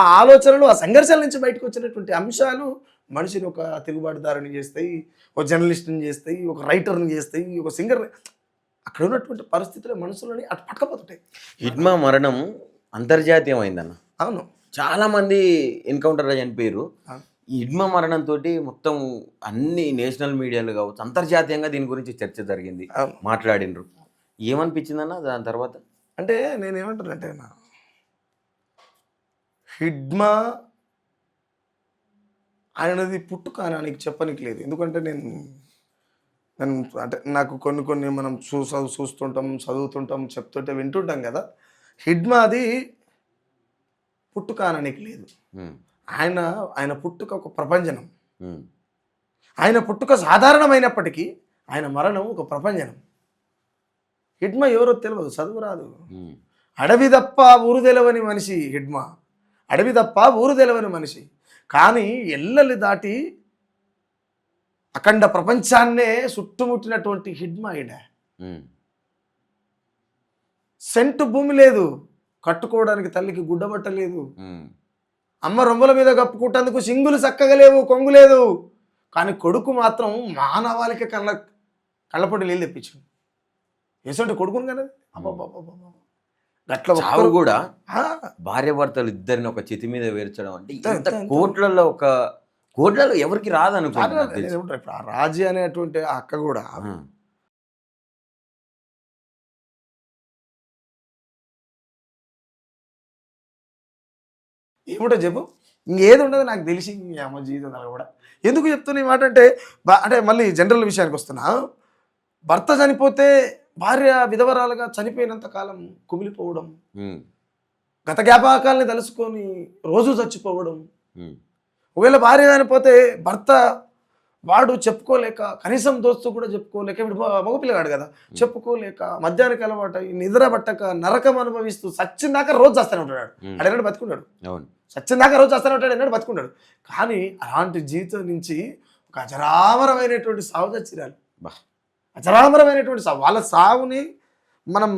సంఘర్షణ నుంచి బయటకు వచ్చినటువంటి అంశాలు మనిషిని ఒక తిరుగుబాటుదారుని చేస్తాయి, ఒక జర్నలిస్ట్ని చేస్తాయి, ఒక రైటర్ని చేస్తాయి, ఒక సింగర్ని. అక్కడ ఉన్నటువంటి పరిస్థితులు మనుషులని అటు పట్టుకపోతుంటాయి. హిడ్మా మరణం అంతర్జాతీయమైందన్న. అవును, చాలామంది ఎన్కౌంటర్లో చనిపోయారు. ఈ హిడ్మా మరణంతో మొత్తం అన్ని నేషనల్ మీడియాలు కావచ్చు, అంతర్జాతీయంగా దీని గురించి చర్చ జరిగింది, మాట్లాడినరు. ఏమనిపించిందన్న దాని తర్వాత? అంటే నేనేమంటానంటే, హిడ్మా ఆయనది పుట్టుక నీకు చెప్పనికి లేదు. ఎందుకంటే నేను అంటే నాకు కొన్ని మనం చూస్తుంటాం, చదువుతుంటాం, చెప్తుంటే వింటుంటాం కదా. హిడ్మా అది పుట్టుక అననికి లేదు. ఆయన పుట్టుక ఒక ప్రపంచనం. ఆయన పుట్టుక సాధారణమైనప్పటికీ ఆయన మరణం ఒక ప్రపంచనం. హిడ్మా ఎవరో తెలియదు, చదువు రాదు, అడవి తప్ప ఊరు తెలవని మనిషి హిడ్మా. అడవి తప్ప ఊరు తెలవని మనిషి, కానీ ఎల్లలు దాటి అఖండ ప్రపంచాన్నే చుట్టుముట్టినటువంటి హిడ్మా. సెంటు భూమి లేదు, కట్టుకోవడానికి తల్లికి గుడ్డబట్ట లేదు, అమ్మ రొమ్మల మీద కప్పుకుంటేందుకు సింగులు చక్కగా లేవు, కొంగు లేదు. కానీ కొడుకు మాత్రం మానవాళికి కళ్ళపొడి నీళ్ళు తెప్పించు. ఎసంటే కొడుకుని కానీ గట్ల చావు కూడా భార్య భర్తలు ఇద్దరిని ఒక చితి మీద వేర్చడం అంటే ఇంత కోట్లలో ఎవరికి రాదనుకుంటున్నారు. ఇప్పుడు ఆ రాజీ అనేటువంటి ఆ అక్క కూడా ఏముంటో చెప్పు, ఇంకేది ఉండదు నాకు తెలిసి అమ్మ జీవితంలో కూడా. ఎందుకు చెప్తున్నా ఈ మాట అంటే మళ్ళీ జనరల్ విషయానికి వస్తున్నా. భర్త చనిపోతే భార్య విధవరాలుగా చనిపోయినంత కాలం కుమిలిపోవడం, గత జ్ఞాపకాలని తలుసుకొని రోజు చచ్చిపోవడం. ఒకవేళ భార్య చనిపోతే భర్త వాడు చెప్పుకోలేక, కనీసం దోస్తు కూడా చెప్పుకోలేక, ఇప్పుడు మగపిల్లగాడు కదా, చెప్పుకోలేక మధ్యాహ్నానికి అలవాటు నిద్ర పట్టక నరకం అనుభవిస్తూ సచ్చిందాకా రోజు చేస్తూనే ఉంటాడు. అడెన్నాడు బతుకున్నాడు, సచ్చిందాకా రోజు చేస్తూనే ఉంటాడు, ఎన్నాడు బతుకున్నాడు. కానీ అలాంటి జీవితం నుంచి ఒక అజరామరమైనటువంటి సాగు చచ్చిరాలు, అజరామరమైనటువంటి సాగు. వాళ్ళ సాగుని మనం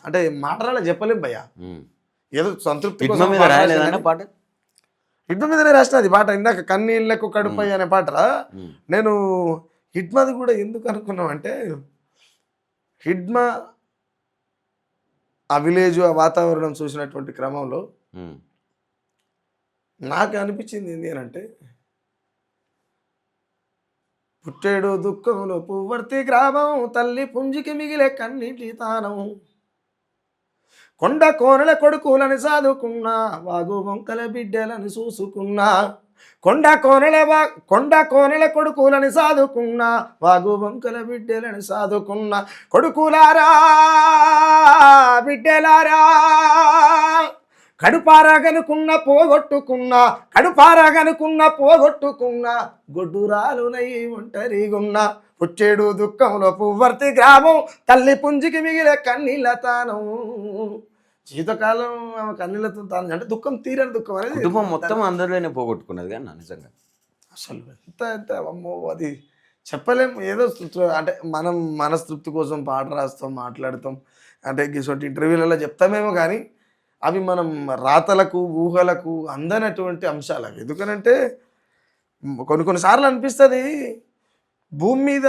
అంటే మాటలలో చెప్పలేం భయ్యా. ఏదో సంతృప్తి పాట హిడ్మా మీదనే రాసినది పాట. ఇందాక కన్నీళ్లకు కడుపై అనే పాట నేను హిడ్మాది కూడా ఎందుకు అనుకున్నామంటే, హిడ్మా ఆ విలేజ్, ఆ వాతావరణం చూసినటువంటి క్రమంలో నాకు అనిపించింది ఏంటి అని అంటే, పుట్టేడు దుఃఖంలో పువ్వర్తి గ్రామం, తల్లి పుంజికి మిగిలే కన్నీటి తానం, కొండ కోనల కొడుకులని సాదుకున్నా, వాగు వంకల బిడ్డలని చూసుకున్నా, కొండ కోనల కొడుకులని సాదుకున్నా, వాగు వంకల బిడ్డలని సాదుకున్నా, కొడుకులారా బిడ్డలారా కడుపారగనుకున్న పోగొట్టుకున్నా, గొడ్డురాలునై ఒంటరిగున్నా, పుట్టేడు దుఃఖంలో పువ్వర్తి గ్రామం, తల్లి పుంజికి మిగిలే కన్నీళ్ళ తానం. జీవితకాలం కన్నీళ్ళతో తాను అంటే దుఃఖం తీరని దుఃఖం అనేది కుటుంబం మొత్తం అందరిలోనే పోగొట్టుకున్నది. కానీ నిజంగా అసలు ఎంత అమ్మో, అది చెప్పలేం. ఏదో అంటే మనం మనస్తృప్తి కోసం పాట రాస్తాం, మాట్లాడతాం, అంటే ఇటువంటి ఇంటర్వ్యూలలో చెప్తామేమో, కానీ అవి మనం రాతలకు ఊహలకు అందనటువంటి అంశాలు అవి. ఎందుకనంటే కొన్నిసార్లు అనిపిస్తుంది, భూమి మీద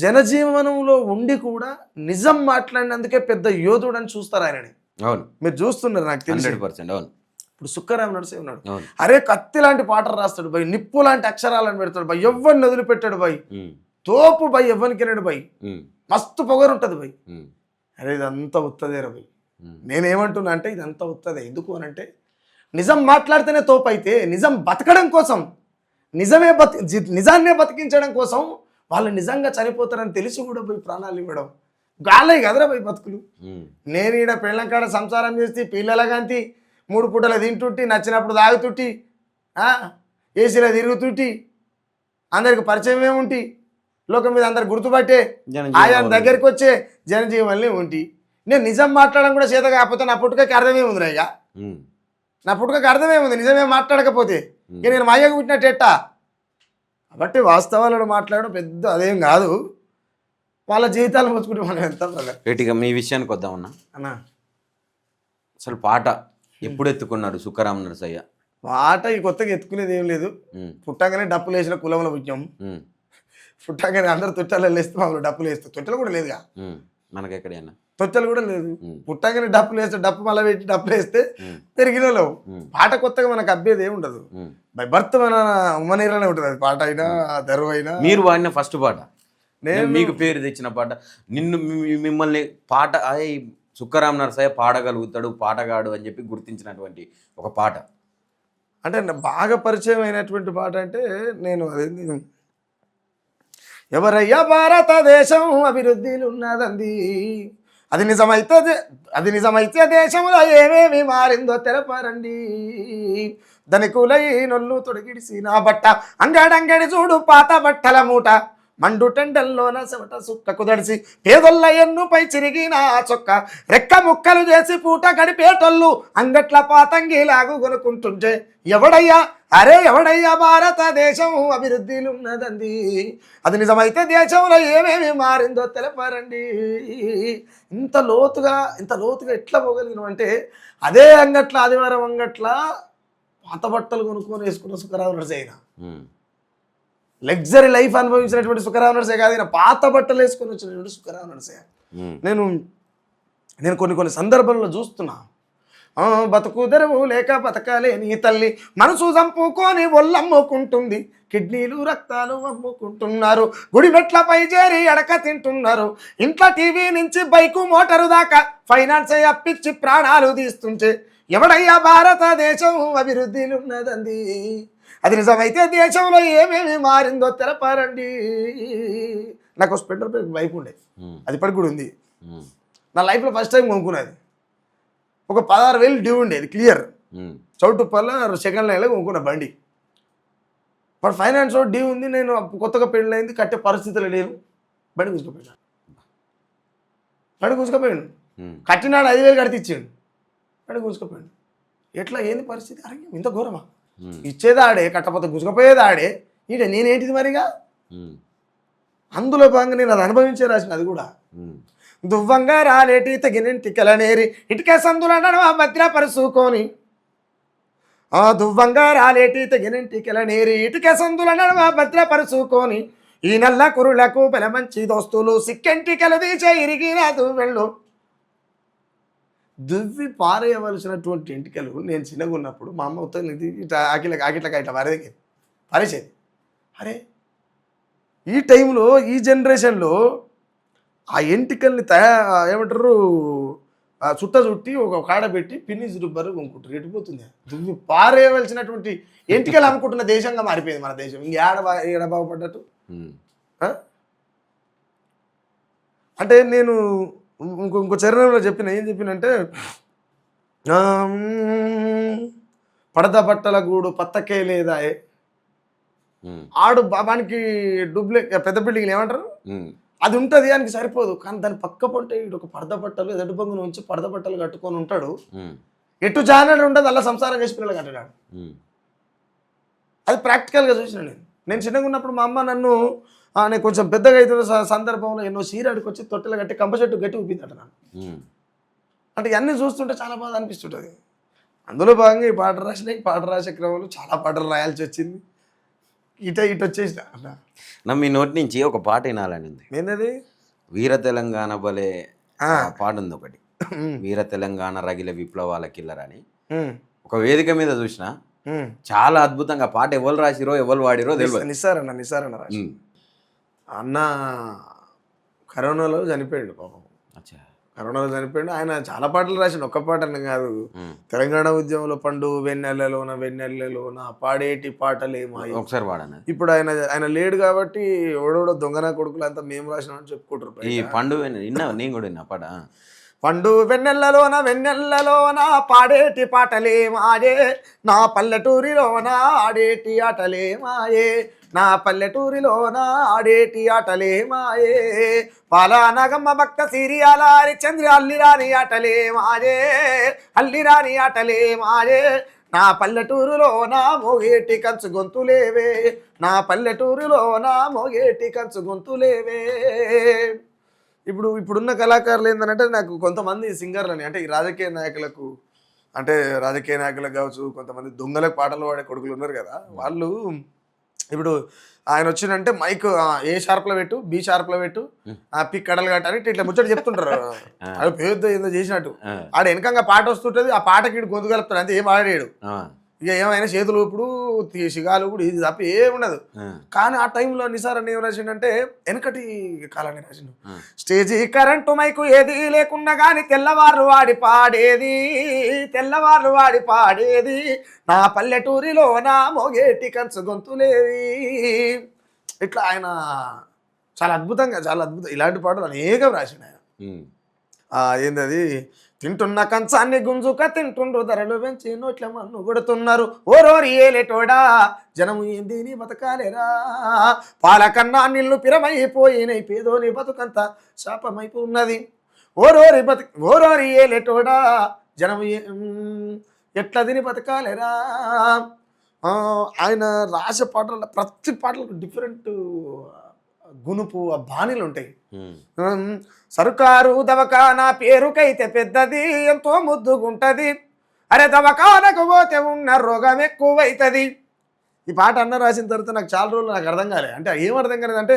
జనజీవనంలో ఉండి కూడా నిజం మాట్లాడినందుకే పెద్ద యోధుడు అని చూస్తారు ఆయనని. అవును, మీరు చూస్తున్నారు నాకు తెలిసి. 100%. అవును, ఇప్పుడు సుక్కరామ నరసింహ ఉన్నాడు, అవును. అరే కత్తి లాంటి పాటలు రాస్తాడు భయ్, నిప్పు లాంటి అక్షరాలను పెడతాడు భయ్, ఎవ్వరిని వదిలిపెట్టాడు భయ్, ఉమ్, తోపు భయ్, ఎవ్వరికి వెళ్ళాడు భయ్, ఉమ్, మస్తు పొగరు ఉంటుంది భయ్. ఉమ్, అరే ఇదంతా ఉత్తదేరా భయ్. ఉమ్, నేనేమంటున్నా అంటే ఇదంతా ఉత్తదే. ఎందుకు అని అంటే నిజం మాట్లాడితేనే తోపు అయితే, నిజం బతకడం కోసం, నిజాన్నే బతికించడం కోసం వాళ్ళు నిజంగా చనిపోతారని తెలిసి కూడా పోయి ప్రాణాలు ఇవ్వడం గాలే కదరా పోయి బతుకులు. ఉమ్, నేను ఈడ పెళ్ళంకాడ సంసారం చేసి పిల్లలకంతి 3 పూటలు తింటుంటి, నచ్చినప్పుడు తాగుతుంటి, ఏసీలో తిరుగుతుంటి, అందరికి పరిచయం ఏముంటి, లోకం మీద అందరు గుర్తుపట్టే జనజీవన ఆయన వలన. దగ్గరికి వచ్చే జనజీవనలే ఉంటి. నేను నిజం మాట్లాడడం కూడా చేత కాకపోతే నా పుట్టుకకి అర్థమేముందిరా ఇక, ఉమ్, నా పుట్టుకకి అర్థమేముంది నిజమే మాట్లాడకపోతే, ఇక నేను మా అయ్యకు పుట్టినట్టెట్టా. కాబట్టి వాస్తవాలను మాట్లాడడం పెద్ద అదేం కాదు, వాళ్ళ జీవితాలు పుచ్చుకుంటే మనం ఎంత బ్రదర్. రేటిగా మీ విషయానికి వద్దామన్నా. అన్నా అసలు పాట ఎప్పుడు ఎత్తుకున్నాడు సుక్కరామ నరసయ్య? పాట ఈ కొత్తగా ఎత్తుకునేది ఏం లేదు. ఉమ్, పుట్టగానే డప్పులు వేసిన కులంలో పుట్టాం. ఉమ్, పుట్టగానే అందరు తొట్టెలు వేస్తే మామూలు డప్పులు వేస్తాం. తొట్టెలు కూడా లేదుగా, ఉమ్, మనకెక్కడైనా. తొట్టెలు కూడా లేదు. పుట్టగానే డప్పులు వేస్తే డప్పు మళ్ళీ పెట్టి డప్పులు వేస్తే ఉమ్, పెరిగిన లేవు. ఉమ్, పాట కొత్తగా మనకు అబ్బేది ఏమి ఉండదు. ఉమ్. బై బర్త్ మన ఉమ్మనీరులోనే ఉంటుంది అది, పాట అయినా దరువు అయినా. మీరు వాడిన ఫస్ట్ పాట, నేను మీకు పేరు తెచ్చిన పాట, మిమ్మల్ని పాట అయ్యి సుక్కరామ నరసయ్య పాడగలుగుతాడు, పాటగాడు అని చెప్పి గుర్తించినటువంటి ఒక పాట. అంటే బాగా పరిచయం అయినటువంటి పాట అంటే నేను అదేంది, ఎవరయ్యా భారతదేశం అభివృద్ధిలో ఉన్నదంది, అది నిజమైతే దేశంలో ఏమేమి మారిందో తెలపరండి, ధనికులై నొల్లు తొడిగిడిసి నా బట్ట అంగడంగడి చూడు పాత బట్టల మూట, మండు టెండల్లోన చెమట సుక్క కుదడిసి పేదొల్ల ఎన్నుపై చిరిగిన చొక్క, రెక్క ముక్కలు చేసి పూట గడిపేటోళ్ళు అంగట్ల పాతంగిలాగు కొనుక్కుంటుంటే, ఎవడయ్యా అరే ఎవడయ్యా భారతదేశం అభివృద్ధిలో ఉన్నదంది, అది నిజమైతే దేశంలో ఏమేమి మారిందో తెలపరండి. ఇంత లోతుగా ఎట్లా పోగలిగినాం అంటే, అదే అంగట్ల ఆదివారం అంగట్ల పాత బట్టలు కొనుక్కొని వేసుకున్న సుఖరామ నరసయ్య, ఉమ్, లగ్జరీ లైఫ్ అనుభవించినటువంటి సుఖరామ నరసయ్య కాదు, ఈయన పాత బట్టలు వేసుకొని వచ్చినటువంటి సుఖరామ నరసయ్య. ఉమ్, నేను కొన్ని సందర్భంలో చూస్తున్నా, బతుకు తెరువు లేక బతకాలే నీ తల్లి, మనసు చంపుకొని ఒళ్ళమ్ముకుంటుంది, కిడ్నీలు రక్తాలు అమ్ముకుంటున్నారు, గుడి మెట్లపై చేరి అడక తింటున్నారు, ఇంట్లో టీవీ నుంచి బైకు మోటారు దాకా ఫైనాన్స్ అప్పిచ్చి ప్రాణాలు తీస్తుంటే, ఎవడయ్యా భారతదేశం అభివృద్ధిలో ఉన్నదంది, అది నిజమైతే దేశంలో ఏమేమి మారిందో తెలపారండి. నాకు స్ప్లెండర్ బైక్ ఉండే, ఉమ్, అది ఇప్పటికి కూడా ఉంది. ఉమ్, నా లైఫ్లో ఫస్ట్ టైం కొనుక్కున్నది. ఒక 16,000 డ్యూ ఉండేది క్లియర్, ఉమ్, చౌటుప్పల్ల సెకండ్ లైన్లో కొనుక్కున్న బండి. బట్ ఫైనాన్స్ డ్యూ ఉంది, నేను కొత్తగా పెళ్ళైంది, కట్టే పరిస్థితులు లేను, బండి గుంజుకపోయాడు. ఉమ్, కట్టినాడు 5,000 కడితే ఇచ్చాడు, బండి గుంజుకపోయాడు. ఎట్లా ఏంది పరిస్థితి, అరే ఇంత ఘోరమా, ఉమ్, ఇచ్చేది ఆడే కట్టపోతే గుంజుకపోయేది ఆడే, ఈడ నేనేంటిది మరిగా. ఉమ్, అందులో భాగంగా నేను అది అనుభవించే రాసిన, అది కూడా ఉమ్, దువ్వంగా రాలేటి తగినింటికల నేరి ఇటుకే సందుల నడవ భద్రపరుచుకొని, దువ్వంగా రాలేటి తగినింటికల నేరి ఇటుకే సందుల నడవ భద్రపరుచుకొని, ఈ నల్ల కురులకు బలమంచి దోస్తులు సిక్కెంటికలు తీసే ఇరిగిన దువ్వెళ్ళు, దువ్వి పారేయవలసినటువంటి ఎంటికలు నేను చిన్నగా ఉన్నప్పుడు మా అమ్మ ఉత్తరం ఇట్లా ఆకిట్లకి ఇట్లా పారేసేది. అరే ఈ టైంలో ఈ జనరేషన్లో ఆ ఎంటికల్ని ఏమంటారు చుట్టి ఒక కాడ పెట్టి పిన్నిస్ రుబ్బరు కొనుక్కుంటారు, ఎటుపోతుంది. దువ్వి పారేయవలసినటువంటి ఎంటికలు అమ్ముకుంటున్న దేశంగా మారిపోయింది మన దేశం. ఇంక ఏడ బాగుపడ్డట్టు. ఉమ్, అంటే నేను ఇంకో చరణంలో ఏం చెప్పినంటే, పడద బట్టల గూడు పత్తకే లేదాయే, ఉమ్, ఆడు బాబానికి పెద్ద బిల్డింగ్లు ఏమంటారు ఉమ్, అది ఉంటుంది, దానికి సరిపోదు, కానీ దాని పక్క పొంటే ఇటు ఒక పడద బట్టలు ఎదటి బొంగును ఉంచి పడద బట్టలు కట్టుకొని ఉంటాడు, ఉమ్, ఎటు జానడు ఉండదు, అలా సంసారం చేసి పిల్లలు కట్టాడు. ఉమ్, అది ప్రాక్టికల్గా చూసిన నేను చిన్నగా ఉన్నప్పుడు మా అమ్మ నన్ను నేను కొంచెం పెద్దగా అవుతున్న సందర్భంలో ఎన్నో సీరాడికి వచ్చి తొట్టెలు కట్టి కంప చెట్టు గట్టి ఊపిందట నన్ను. ఉమ్, అంటే ఇవన్నీ చూస్తుంటే చాలా బాధ అనిపిస్తుంటుంది. అందులో భాగంగా ఈ పాట రాసే క్రమంలో చాలా పాటలు రాయాల్సి వచ్చింది, ఇటు వచ్చేసిన అన్న. నా మీ నోటి నుంచి ఒక పాట వినాలని ఉంది. ఏంటది? వీర తెలంగాణ బలే పాట ఉంది ఒకటి. వీర తెలంగాణ రగిల విప్లవాల కిల్లర్ అని ఉమ్, ఒక వేదిక మీద చూసిన ఉమ్. చాలా అద్భుతంగా పాట ఎవరు రాసిరో ఎవరు వాడిరో తెలియదు. నిస్సారన్న రాసి అన్న కరోనాలో చనిపోయాడు పాపం. అచ్చా. కరోనాలో చనిపోయాడు. ఆయన చాలా పాటలు రాసిండు, ఒక్క పాట అని కాదు. తెలంగాణ ఉద్యమంలో పండు వెన్నెలలోన పాడేటి పాటలేమాయి. ఒకసారి వాడన. ఇప్పుడు ఆయన లేడు కాబట్టి ఓడోడో దొంగన కొడుకులు అంతా మేము రాసినామని చెప్పుకుంటారు. ఈ పండు విన్నా, నేను కూడా విన్నా పాట. పండు వెన్నెలలోన పాడేటి పాటలే మాయే, నా పల్లెటూరిలోన ఆడేటి ఆటలే మాయే, నా పల్లెటూరిలోన ఆడేటి ఆటలే మాయే, పాలానగమ్మ భక్త సిరియాలారి చంద్ర అల్లిరాని ఆటలే మాయే, అల్లిరాని ఆటలే మాయే, నా పల్లెటూరులోన మోగేటి కంచు గొంతులేవే, నా పల్లెటూరులోన మోగేటి కంచు గొంతులేవే. ఇప్పుడున్న కళాకారులు ఏంటంటే, నాకు కొంతమంది సింగర్లని అంటే ఈ రాజకీయ నాయకులకు, అంటే రాజకీయ నాయకులకు కావచ్చు, కొంతమంది దొంగలకు పాటలు పాడే కొడుకులు ఉన్నారు కదా, వాళ్ళు ఇప్పుడు ఆయన వచ్చిందంటే మైక్ ఏ షార్ప్లో పెట్టు, బి షార్ప్లో పెట్టు, పిక్ కడలు కట్టాలి ఇట్లా ముచ్చట చెప్తుంటారు. అది పేద ఏందో చేసినట్టు. ఆడ వెనకంగా పాట వస్తుంటుంది, ఆ పాటకి ఇటు గొంతు కలుపుతాడు, అంతే ఏం ఆడాడు. ఇక ఏమైనా చేతులు ఇప్పుడు సిగాలు ఇప్పుడు ఇది తప్ప ఏముండదు. కానీ ఆ టైంలో నిసార్ అని ఏం రాసిండంటే, వెనకటి కాలాన్ని రాసిండు. స్టేజీ కరెంటు మైకు ఏది లేకున్నా కానీ తెల్లవారు వాడి పాడేది, తెల్లవారు వాడి పాడేది, నా పల్లెటూరిలో నా మోగేటి కంచు గొంతులేవి. ఇట్లా ఆయన చాలా అద్భుతంగా, చాలా అద్భుతం ఇలాంటి పాటలు అనేకం రాసిండు ఆయన. ఏందది, తింటున్న కంచాన్ని గుంజుక తింటుండ్రు, ధరలు పెంచి నోట్ల మన్ను కొడుతున్నారు, ఓరోరి ఏలేటోడా జనము ఏందిని బతకాలేరా, పాలకన్నా నీళ్లు పిరమైపోయినాయి, పేదోని బతుకంతా శాపమైపోన్నది, ఓరోరి ఏలేటోడా జనము ఎట్లా తిని బతకాలేరా. ఆయన రాసే పాటల ప్రతి పాటలకు డిఫరెంట్ గునుపు, ఆ బాణీలు ఉంటాయి. సర్కారు దవాఖానా పేరుకైతే పెద్దది, ఎంతో ముద్దుగుంటది, అరే దవాఖానకు పోతే ఉన్న రోగం ఎక్కువైతుంది. ఈ పాట అన్న రాసిన తర్వాత నాకు చాలా రోజులు నాకు అర్థం కాలేదు. అంటే ఏం అర్థం కాలేదంటే,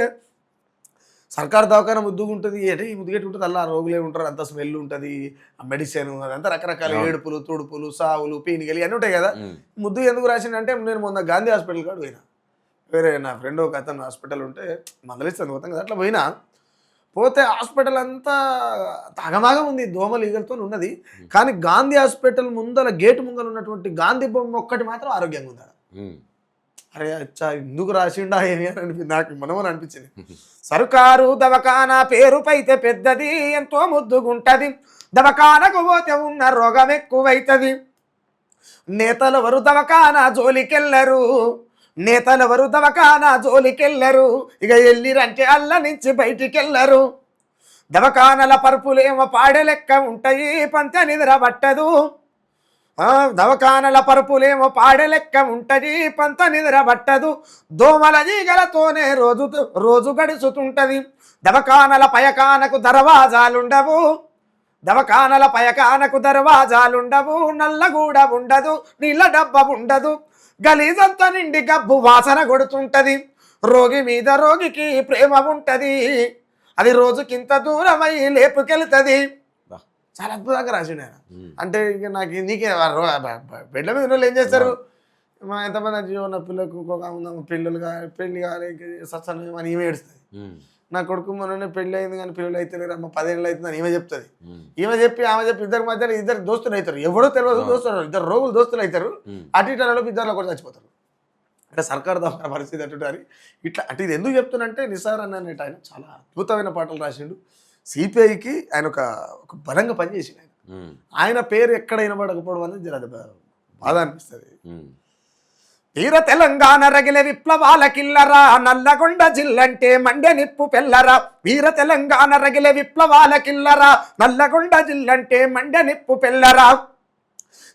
సర్కారు దవాఖానా ముద్దుగుంటుంది, అంటే ఈ ముద్దుగెట్టి ఉంటుంది, అలా రోగులే ఉంటారు, అంత స్మెల్ ఉంటుంది, ఆ మెడిసిన్ అదంతా రకరకాల ఏడుపులు, తుడుపులు, సావులు, పీనిగలి అన్నీ ఉంటాయి కదా. ముద్దు ఎందుకు రాసిందంటే, నేను మొన్న గాంధీ హాస్పిటల్ కాడు పోయినా, వేరే నా ఫ్రెండ్ ఒక అతను హాస్పిటల్ ఉంటే మందలిస్తాను పోతాం కదా, అట్లా పోతే హాస్పిటల్ అంతా తగమాగా ఉంది, దోమలు ఈగలతో ఉన్నది. కానీ గాంధీ హాస్పిటల్ ముందల గేటు ముందర ఉన్నటువంటి గాంధీ బొమ్మ ఒక్కటి మాత్రం ఆరోగ్యంగా ఉంది. అరే అచ్చా ఎందుకు రాసిండా ఏమి అని అనిపించింది, నాకు మనమని అనిపించింది. సర్కారు దవాఖానా పేరుపైతే పెద్దది, ఎంతో ముద్దుగుంటది, దవాఖానకు పోతే ఉన్న రోగం ఎక్కువైతుంది, నేతలెవరు దవాఖానా జోలికెళ్ళరు, నేతలెవరు దవాఖానా జోలికెళ్ళరు, ఇక ఎల్లిరంటే అల్ల నుంచి బయటికెళ్ళరు, దవాఖానల పరుపులేమో పాడెలెక్క ఉంటాయి, పంత నిద్ర పట్టదు, దవాఖానల పరుపులేమో పాడెలెక్క ఉంటుంది, పంత నిద్ర పట్టదు, దోమల జీగలతోనే రోజు గడుచుతుంటది, దవాఖానల పయకానకు దర్వాజాలుండవు, దవాఖానల పయకానకు దర్వాజాలుండవు, నల్లగూడ ఉండదు, నీళ్ళ డబ్బ ఉండదు, గలీజంతా నిండి గబ్బు వాసన కొడుతుంటది, రోగి మీద రోగికి ప్రేమ ఉంటది, అది రోజుకింత దూరమై లేపుకెళ్తుంది. చాలా అద్భుతంగా రాసిండు ఆయన. అంటే ఇక నాకు నీకే బెడ్ల మీద ఉన్న ఏం చేస్తారు, మా ఎంతమంది జీవన పిల్లలకు పెళ్ళి కావాలి సత్సంగం అని ఈమె ఏడుస్తుంది. నా కొడుకు మొన్ననే పెళ్ళి అయింది కానీ పిల్లలు అయితే లేరు, అమ్మ 10 ఏళ్ళు అవుతుందని ఈమె చెప్తుంది. ఈమె చెప్పి ఆమె చెప్పి ఇద్దరి మధ్యలో ఇద్దరు దోస్తులు అవుతారు, ఎవడో తెలియదు దోస్తులు, ఇద్దరు రోగులు దోస్తులు అవుతారు, అటు ఇటలో ఇద్దరులో కూడా చచ్చిపోతారు. అంటే సర్కారు దవాఖానా పరిస్థితి అటు అని ఇట్లా. అంటే ఇది ఎందుకు చెప్తున్నంటే, నిసార్ అన్న అనేట ఆయన చాలా అద్భుతమైన పాటలు రాసిండు. సిపిఐకి ఆయన ఒక బలంగా పనిచేసిండు. ఆయన పేరు ఎక్కడ వినబడకపోవడం అనేది జర బాధ అనిపిస్తుంది. వీర తెలంగాణ రగిలే విప్లవాల కిల్లరా, నల్లగొండ జిల్లంటే మండె నిప్పు పెల్లరా, వీర తెలంగాణ రగిలే విప్లవాల కిల్లరా, నల్లగొండ జిల్లంటే మండె నిప్పు పెల్లరా,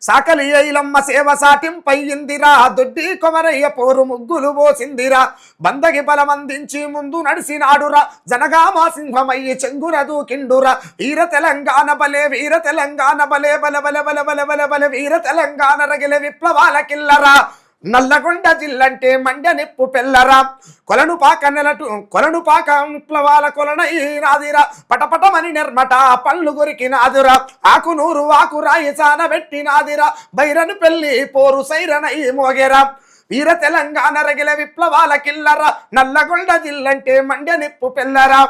సాకలి ఐలమ్మ సేవ సాటింపయ్యిందిరా, దొడ్డి కొమరయ్య పోరు ముగ్గులు పోసిందిరా, బందకి బలమందించి ముందు నడిసినాడురా, జనగామ సింహమయ్యి చెంగుర దూకిండురా, వీర తెలంగాణ బలే, వీర తెలంగాణ బలే, బల బల బల బల బల బల, వీర తెలంగాణ రగిలే విప్లవాల కిల్లరా, నల్లగొండ జిల్లంటే మండ్య నిప్పు పెల్లరా కొలను పాక విప్లవాల కొలనైనాదిరా పటపటమని నిర్మట పళ్ళు కొరికినాదిరా ఆకు నూరు ఆకు రాయి సాన పెట్టినాదిరా బైరను పెళ్లి పోరు సైరనై మోగెరా వీర తెలంగాణ రగిల విప్లవాల కిల్లరా నల్లగొండ జిల్లంటే మండ్య నిప్పు పెల్లరా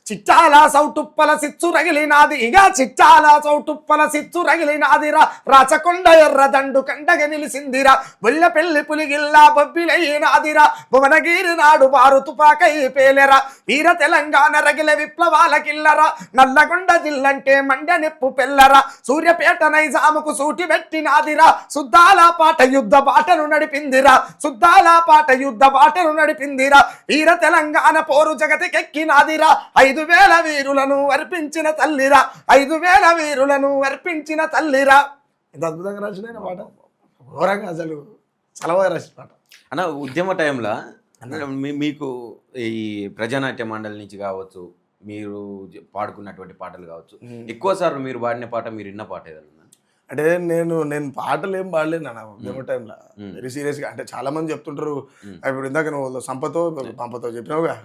చిట్టాల సౌటుప్పల సిచ్చు రగిలినాది ఇక చిట్టాల సౌటుప్పల సిచ్చు రగిలినాదిరా రాచకొండ ఎర్ర దండు కండగ నిలిసిందిరా బొల్ల పెళ్లి పులిగిల్లా బొబ్బిలైనాదిరా భువనగిరి నాడు బారు తుపాకై పేలెరా వీర తెలంగాణ రగిల విప్లవాల కిల్లరా నల్లగొండ జిల్లంటే మండ్య నిప్పు పెల్లరా సూర్యపేట నైజాముకు సూటి పెట్టినాదిరా సుద్దాల పాట యుద్ధ బాటను నడిపిందిరా సుద్దాల పాట యుద్ధ బాటను నడిపిందిరా వీర తెలంగాణ పోరు జగతికెక్కినాదిరా 5,000 వీరులను అర్పించిన తల్లిరా 5,000 వీరులను అర్పించిన తల్లిరా. ఎంత అద్భుతంగా రాసిన పాట, ఘోరంగా అసలు చలవా రాసిన పాట అన్న. ఉద్యమ టైంలో మీకు ఈ ప్రజానాట్య మండలి నుంచి కావచ్చు, మీరు పాడుకున్నటువంటి పాటలు కావచ్చు, ఎక్కువసార్లు మీరు పాడిన పాట, మీరు విన్న పాట ఏదన్నా? అంటే నేను పాటలు ఏం పాడలేను నా ఉద్యమ టైంలో, వెరీ సీరియస్గా. అంటే చాలా మంది చెప్తుంటారు, ఇప్పుడు ఇందాక నువ్వు పంపతో చెప్పినావుగా,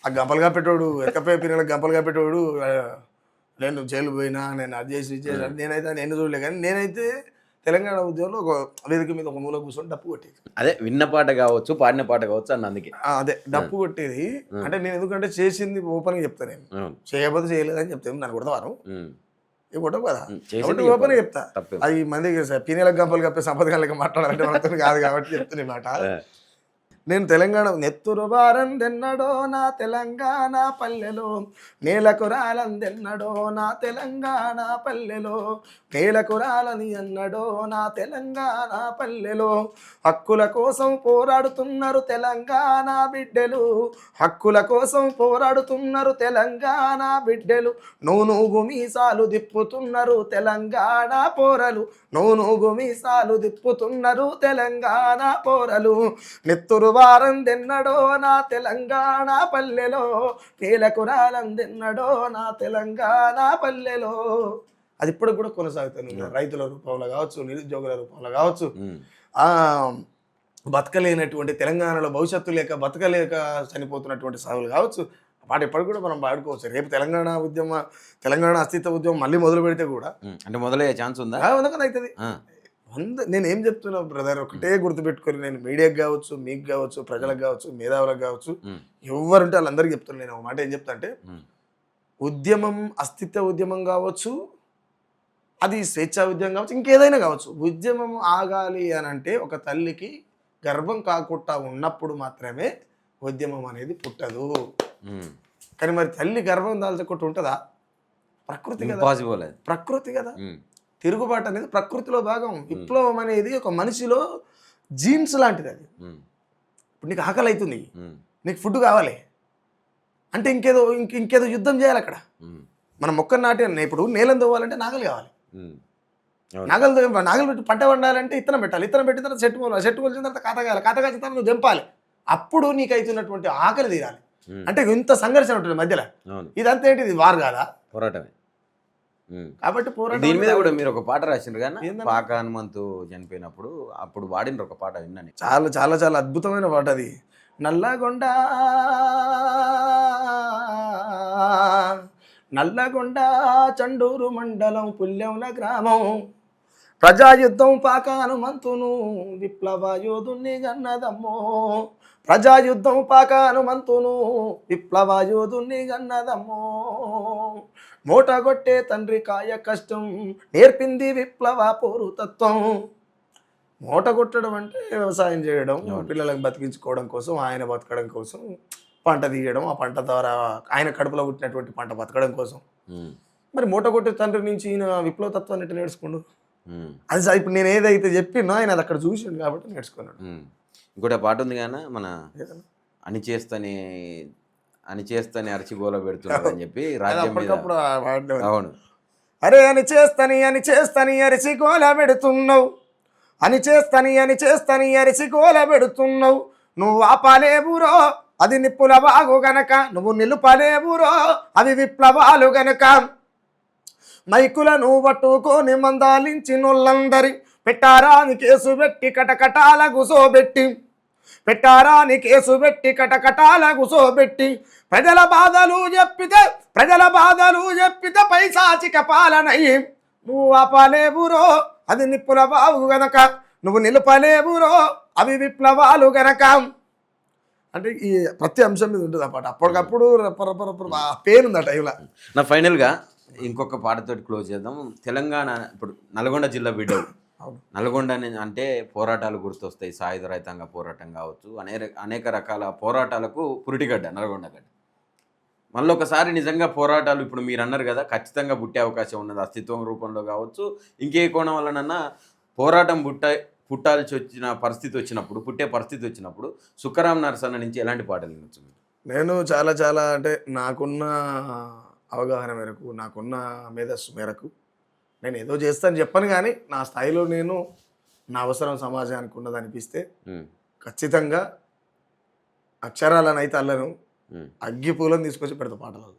ఆ గంపలుగా పెట్టాడు ఎక్కపోయి పిల్లలకు గంపలుగా పెట్టాడు, నేను జైలు పోయినా, నేను అది చేసి నేనైతే నేను చూడలే. కానీ నేనైతే తెలంగాణ ఉద్యమంలో ఒక వేదిక మీద ఒక మూల కూర్చొని డప్పు కొట్టేది. అదే విన్న పాట కావచ్చు, పాడిన పాట కావచ్చు అన్న, అందుకే అదే డప్పు కొట్టేది. అంటే నేను ఎందుకంటే చేసింది ఓపెన్గా చెప్తాను, నేను చేయకపోతే చేయలేదని చెప్తాను, నన్ను కొడతాను ఇవి కొట్టవు కదా, ఓపెన్గా చెప్తా. అది మందికి పీనెలకు గంపలు కప్పే సంపదకాలకి మాట్లాడాలంటే మనతో కాదు కాబట్టి చెప్తాను ఈ మాట. నేను తెలంగాణ నెత్తురు బారందెన్నడో నా తెలంగాణ పల్లెలో, నేలకు రాలందెన్నడో నా తెలంగాణ పల్లెలో, నేలకు రాలని అన్నడో నా తెలంగాణ పల్లెలో, హక్కుల కోసం పోరాడుతున్నారు తెలంగాణ బిడ్డలు, హక్కుల కోసం పోరాడుతున్నారు తెలంగాణ బిడ్డలు, నూనూగు మీసాలు దిప్పుతున్నారు తెలంగాణ పోరలు, నూనూగు మీసాలు దిప్పుతున్నారు తెలంగాణ పోరలు, నెత్తురు వారందెన్నడో నా తెలంగాణ పల్లెలో, నేలకు రాలందెన్నడో నా తెలంగాణ పల్లెలో. అది ఇప్పటికి కూడా కొనసాగుతాను. రైతుల రూపంలో కావచ్చు, నిరుద్యోగుల రూపంలో కావచ్చు, బతకలేనటువంటి తెలంగాణలో భవిష్యత్తు లేక బతకలేక చనిపోతున్నటువంటి సాగులు కావచ్చు, పాట ఇప్పటికి కూడా మనం పాడుకోవచ్చు. రేపు తెలంగాణ అస్తిత్వ ఉద్యమం మళ్ళీ మొదలు పెడితే కూడా అంటే మొదలయ్యే ఛాన్స్ ఉందా? అందుకని అవుతుంది. నేను ఏం చెప్తున్నా బ్రదర్, ఒకటే గుర్తుపెట్టుకొని, నేను మీడియాకి కావచ్చు, మీకు కావచ్చు, ప్రజలకు కావచ్చు, మేధావులకు కావచ్చు, ఎవరుంటే వాళ్ళందరికీ చెప్తున్నాను. నేను ఒక మాట ఏం చెప్తా అంటే, ఉద్యమం అస్తిత్వ ఉద్యమం కావచ్చు, అది స్వేచ్ఛా ఉద్యమం కావచ్చు, ఇంకేదైనా కావచ్చు, ఉద్యమం ఆగాలి అని అంటే ఒక తల్లికి గర్భం కాకుండా ఉన్నప్పుడు మాత్రమే ఉద్యమం అనేది పుట్టదు. కానీ మరి తల్లి గర్భం దాల్చకుండా ఉంటుందా? ప్రకృతి కదా, ప్రకృతి కదా. తిరుగుబాటు అనేది ప్రకృతిలో భాగం. విప్లవం అనేది ఒక మనిషిలో జీన్స్ లాంటిది. అది ఇప్పుడు నీకు ఆకలి అవుతుంది, నీకు ఫుడ్ కావాలి అంటే ఇంకేదో యుద్ధం చేయాలి అక్కడ. మనం మొక్కను నాటి ఇప్పుడు నేలను తవ్వాలంటే నాగలు కావాలి, నాగలు పెట్టి పంట పండాలంటే ఇత్తనం పెట్టాలి, ఇత్తనం పెట్టిన తర్వాత చెట్టు కొలిచిన తర్వాత కాత కాయాలి, తర్వాత నువ్వు తెంపాలి. అప్పుడు నీకు అవుతున్నటువంటి ఆకలి తీరాలి. అంటే ఇంత సంఘర్షణ ఉంటుంది మధ్యలో. ఇదంతా ఏంటి, ఇది వారు కాదా, పోరాటమే. కాబట్టి దీని మీద కూడా మీరు ఒక పాట రాసిండ్రు కానీ, పాక హనుమంతు చనిపోయినప్పుడు అప్పుడు వాడిన ఒక పాట విన్నాను. చాలా చాలా చాలా అద్భుతమైన పాట అది. నల్లగొండ చండూరు మండలం పుల్యంల గ్రామం, ప్రజాయుద్ధం పాక హనుమంతును విప్లవ యోధుని గన్నదమ్మో, ప్రజాయుద్ధం పాక హనుమంతును విప్లవ యోధుని గన్నదమ్మో, మూటగొట్టే తండ్రి కాయ కష్టం నేర్పింది విప్లవ పోరుతత్వం. మూట కొట్టడం అంటే వ్యవసాయం చేయడం, పిల్లలకు బతికించుకోవడం కోసం, ఆయన బతకడం కోసం పంట తీయడం, ఆ పంట ద్వారా ఆయన కడుపులో పుట్టినటువంటి పంట బతకడం కోసం. మరి మూట కొట్టే తండ్రి నుంచి ఈయన విప్లవ తత్వాన్ని ఎట్లా నేర్చుకోండు? అది ఇప్పుడు నేను ఏదైతే చెప్పినో ఆయన అది అక్కడ చూసిండు కాబట్టి నేర్చుకున్నాడు. ఇంకోటి పాట ఉంది కానీ, మన అనిచేస్తని అరిచిగోల పెడుతున్నాడు అని చెప్పి రాజ్యం మీద. అవును, అరే అని చేస్తని అరిచిగోల పెడుతున్నావు, అని చేస్తని అరిచిగోల పెడుతున్నావు, నువ్వు ఆపాలేవురో అది నిప్పుల బాగు గనక, నువ్వు నిలుపలేవురో అవి విప్లవాలు గనక, మైకులను పట్టుకొని మందాలించి నొల్లందరి పెట్టారాని కేసు పెట్టి కటకటాల గుసోబెట్టి పెట్టారాని కేసు పెట్టి కటకటాల గుసోబెట్టి ప్రజల బాధలు చెప్పితే పైశాచిక పాలనయ్యి నువ్వు ఆపలేవురో అది నిప్పుల బావు గనక నువ్వు నిలుపలేవురో అవి విప్లవాలు గనక అంటే ఈ ప్రతి అంశం మీద ఉంటుంది ఆ పాట అప్పటికప్పుడు ఆ పేరుంది ఆ టైంలో. నా ఫైనల్గా ఇంకొక పాటతోటి క్లోజ్ చేద్దాం. తెలంగాణ ఇప్పుడు నల్గొండ జిల్లా బిడ్డవు. నల్గొండ అంటే పోరాటాలు గుర్తొస్తాయి. సాయుధ రైతాంగ పోరాటం కావచ్చు, అనేక రకాల పోరాటాలకు పురిటిగడ్డ నల్గొండ గడ్డ. మళ్ళీ ఒకసారి నిజంగా పోరాటాలు ఇప్పుడు మీరు అన్నారు కదా, ఖచ్చితంగా పుట్టే అవకాశం ఉన్నది, అస్తిత్వం రూపంలో కావచ్చు, ఇంకే కోణం వలనన్నా పోరాటం పుట్టాల్సి వచ్చిన పరిస్థితి వచ్చినప్పుడు, పుట్టే పరిస్థితి వచ్చినప్పుడు సుఖరాం నరసన్న నుంచి ఎలాంటి పాటలు వినొచ్చు? నేను చాలా అంటే నాకున్న అవగాహన మేరకు, నాకున్న మేధస్సు మేరకు నేను ఏదో చేస్తాను చెప్పను, కానీ నా స్థాయిలో నేను నా అవసరం సమాజానికి ఉన్నది అనిపిస్తే ఖచ్చితంగా అక్షరాలను అయితే అల్లను, అగ్గిపూలను తీసుకొచ్చి పెడతా పాటలు.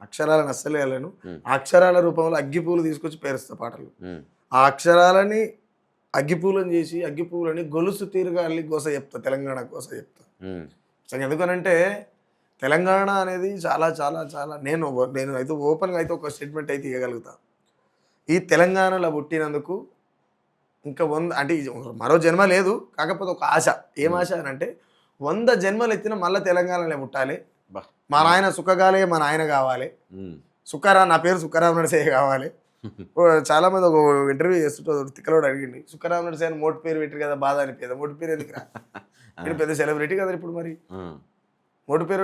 అక్షరాలను అస్సలే అల్లను, అక్షరాల రూపంలో అగ్గిపూలు తీసుకొచ్చి పేరుస్తా పాటలు. ఆ అక్షరాలని అగ్గిపూలను చేసి అగ్గిపూలని గొలుసు తీరుగా అల్లి గోస చెప్తా, తెలంగాణ గోస చెప్తా. ఎందుకనంటే తెలంగాణ అనేది చాలా చాలా చాలా నేను అయితే ఓపెన్గా అయితే ఒక స్టేట్మెంట్ అయితే ఇవ్వగలుగుతా. ఈ తెలంగాణలో పుట్టినందుకు ఇంకా 100 అంటే మరో జన్మ లేదు, కాకపోతే ఒక ఆశ. ఏం ఆశ అని అంటే 100 జన్మలు ఎత్తిన మళ్ళీ తెలంగాణలో పుట్టాలి, మా నాయన సుఖగాలే మా నాయన కావాలి, నా పేరు సుఖరాం నరసయ్య కావాలి. చాలామంది ఒక ఇంటర్వ్యూ చేస్తుంటే తిక్కలోడు అడిగింది, సుఖరాం నరసయ్య అని మోటి పేరు పెట్టారు కదా, బాధ అనిపించదు. మోటి పేరు ఎందుకు నేను పెద్ద సెలబ్రిటీ కదా ఇప్పుడు, మరి మోటి పేరు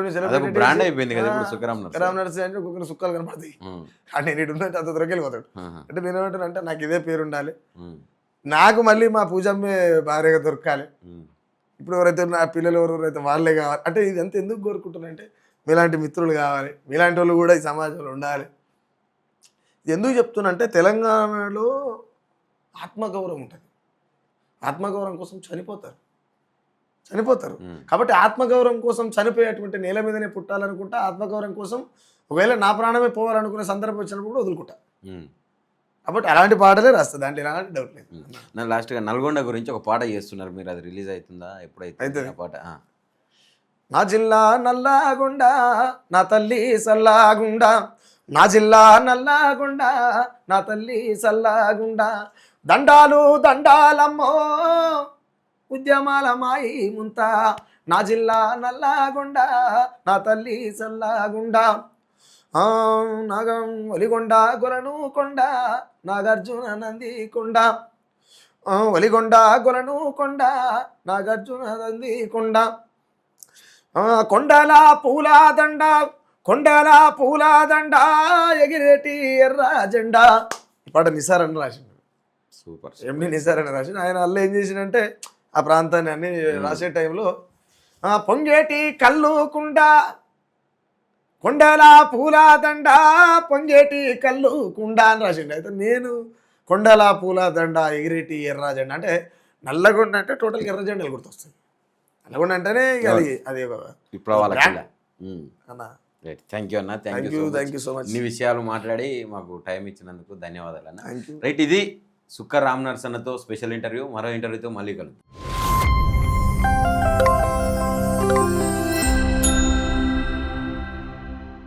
బ్రాండ్ అయిపోయింది కదా ఇప్పుడు. సుఖరాం నరసయ్య అంటే ఒక్కొక్కరు సుఖాలు కనపడతాయి, అంటే నేను ఉన్నట్టు అంత దొరికెళ్ళిపోతాడు. అంటే నేను ఏమంటానంటే నాకు ఇదే పేరు ఉండాలి, నాకు మళ్ళీ మా పూజమ్మే భార్యగా దొరకాలి, ఇప్పుడు ఎవరైతే నా పిల్లలు ఎవరైతే వాళ్ళే కావాలి. అంటే ఇదంతా ఎందుకు కోరుకుంటున్నానంటే మీలాంటి మిత్రులు కావాలి, మీలాంటి వాళ్ళు కూడా ఈ సమాజంలో ఉండాలి. ఎందుకు చెప్తున్నంటే తెలంగాణలో ఆత్మగౌరవం ఉంటుంది, ఆత్మగౌరవం కోసం చనిపోతారు. కాబట్టి ఆత్మగౌరవం కోసం చనిపోయేటువంటి నేల మీదనే పుట్టాలనుకుంటా, ఆత్మగౌరవం కోసం ఒకవేళ నా ప్రాణమే పోవాలనుకునే సందర్భం వచ్చినప్పుడు కూడా వదులుకుంటా. కాబట్టి అలాంటి పాటలే రాస్తుంది, అంటే ఎలాంటి డౌట్ లేదు. నా లాస్ట్గా నల్గొండ గురించి ఒక పాట చేస్తున్నారు మీరు, అది రిలీజ్ అవుతుందా ఎప్పుడైతే పాట? నా జిల్లా నల్లాగుండ నా తల్లి సల్లాగుండ, నా జిల్లా నల్లాగుండ నా తల్లి సల్లాగుండ, దండాలు దండాలమ్మో ఉద్యమాల మాయి ముంత, నా జిల్లా నల్లాగుండ నా తల్లి సల్లాగుండ, నాగం ఒలిగొండ గొలను కొండ నాగార్జున నంది కొండ, ఒలిగొండ గొలను కొండ నాగార్జున నంది కొండ, కొండల పూల దండ ఎగిరేటి ఎర్ర జెండా. ఈ పాట నిసార్ అని రాసిండు, సూపర్. ఎండి నిసార్ అని రాసిండు. ఆయన అల్ల ఏం చేసిండంటే ఆ ప్రాంతాన్ని అన్ని రాసే టైంలో పొంగేటి కళ్ళు కుండ, కొండల పూల దండ పొంగేటి కళ్ళు కుండ అని రాసిండు. అయితే నేను కొండల పూల దండ ఎగిరేటి ఎర్ర జెండా అంటే నల్లగొండ అంటే టోటల్ ఎర్ర జెండాలు గుర్తొస్తుంది. నల్గొండ అంటేనే అది విప్లవాల అన్న. థ్యాంక్ యూ అన్న, థ్యాంక్ యూ సో మచ్. ఇన్ని విషయాలు మాట్లాడి మాకు టైం ఇచ్చినందుకు ధన్యవాదాలు అన్న. రైట్, ఇది సుఖరాం నరసన్నతో స్పెషల్ ఇంటర్వ్యూ. మరో ఇంటర్వ్యూతో మళ్ళీ కలుద్దాం.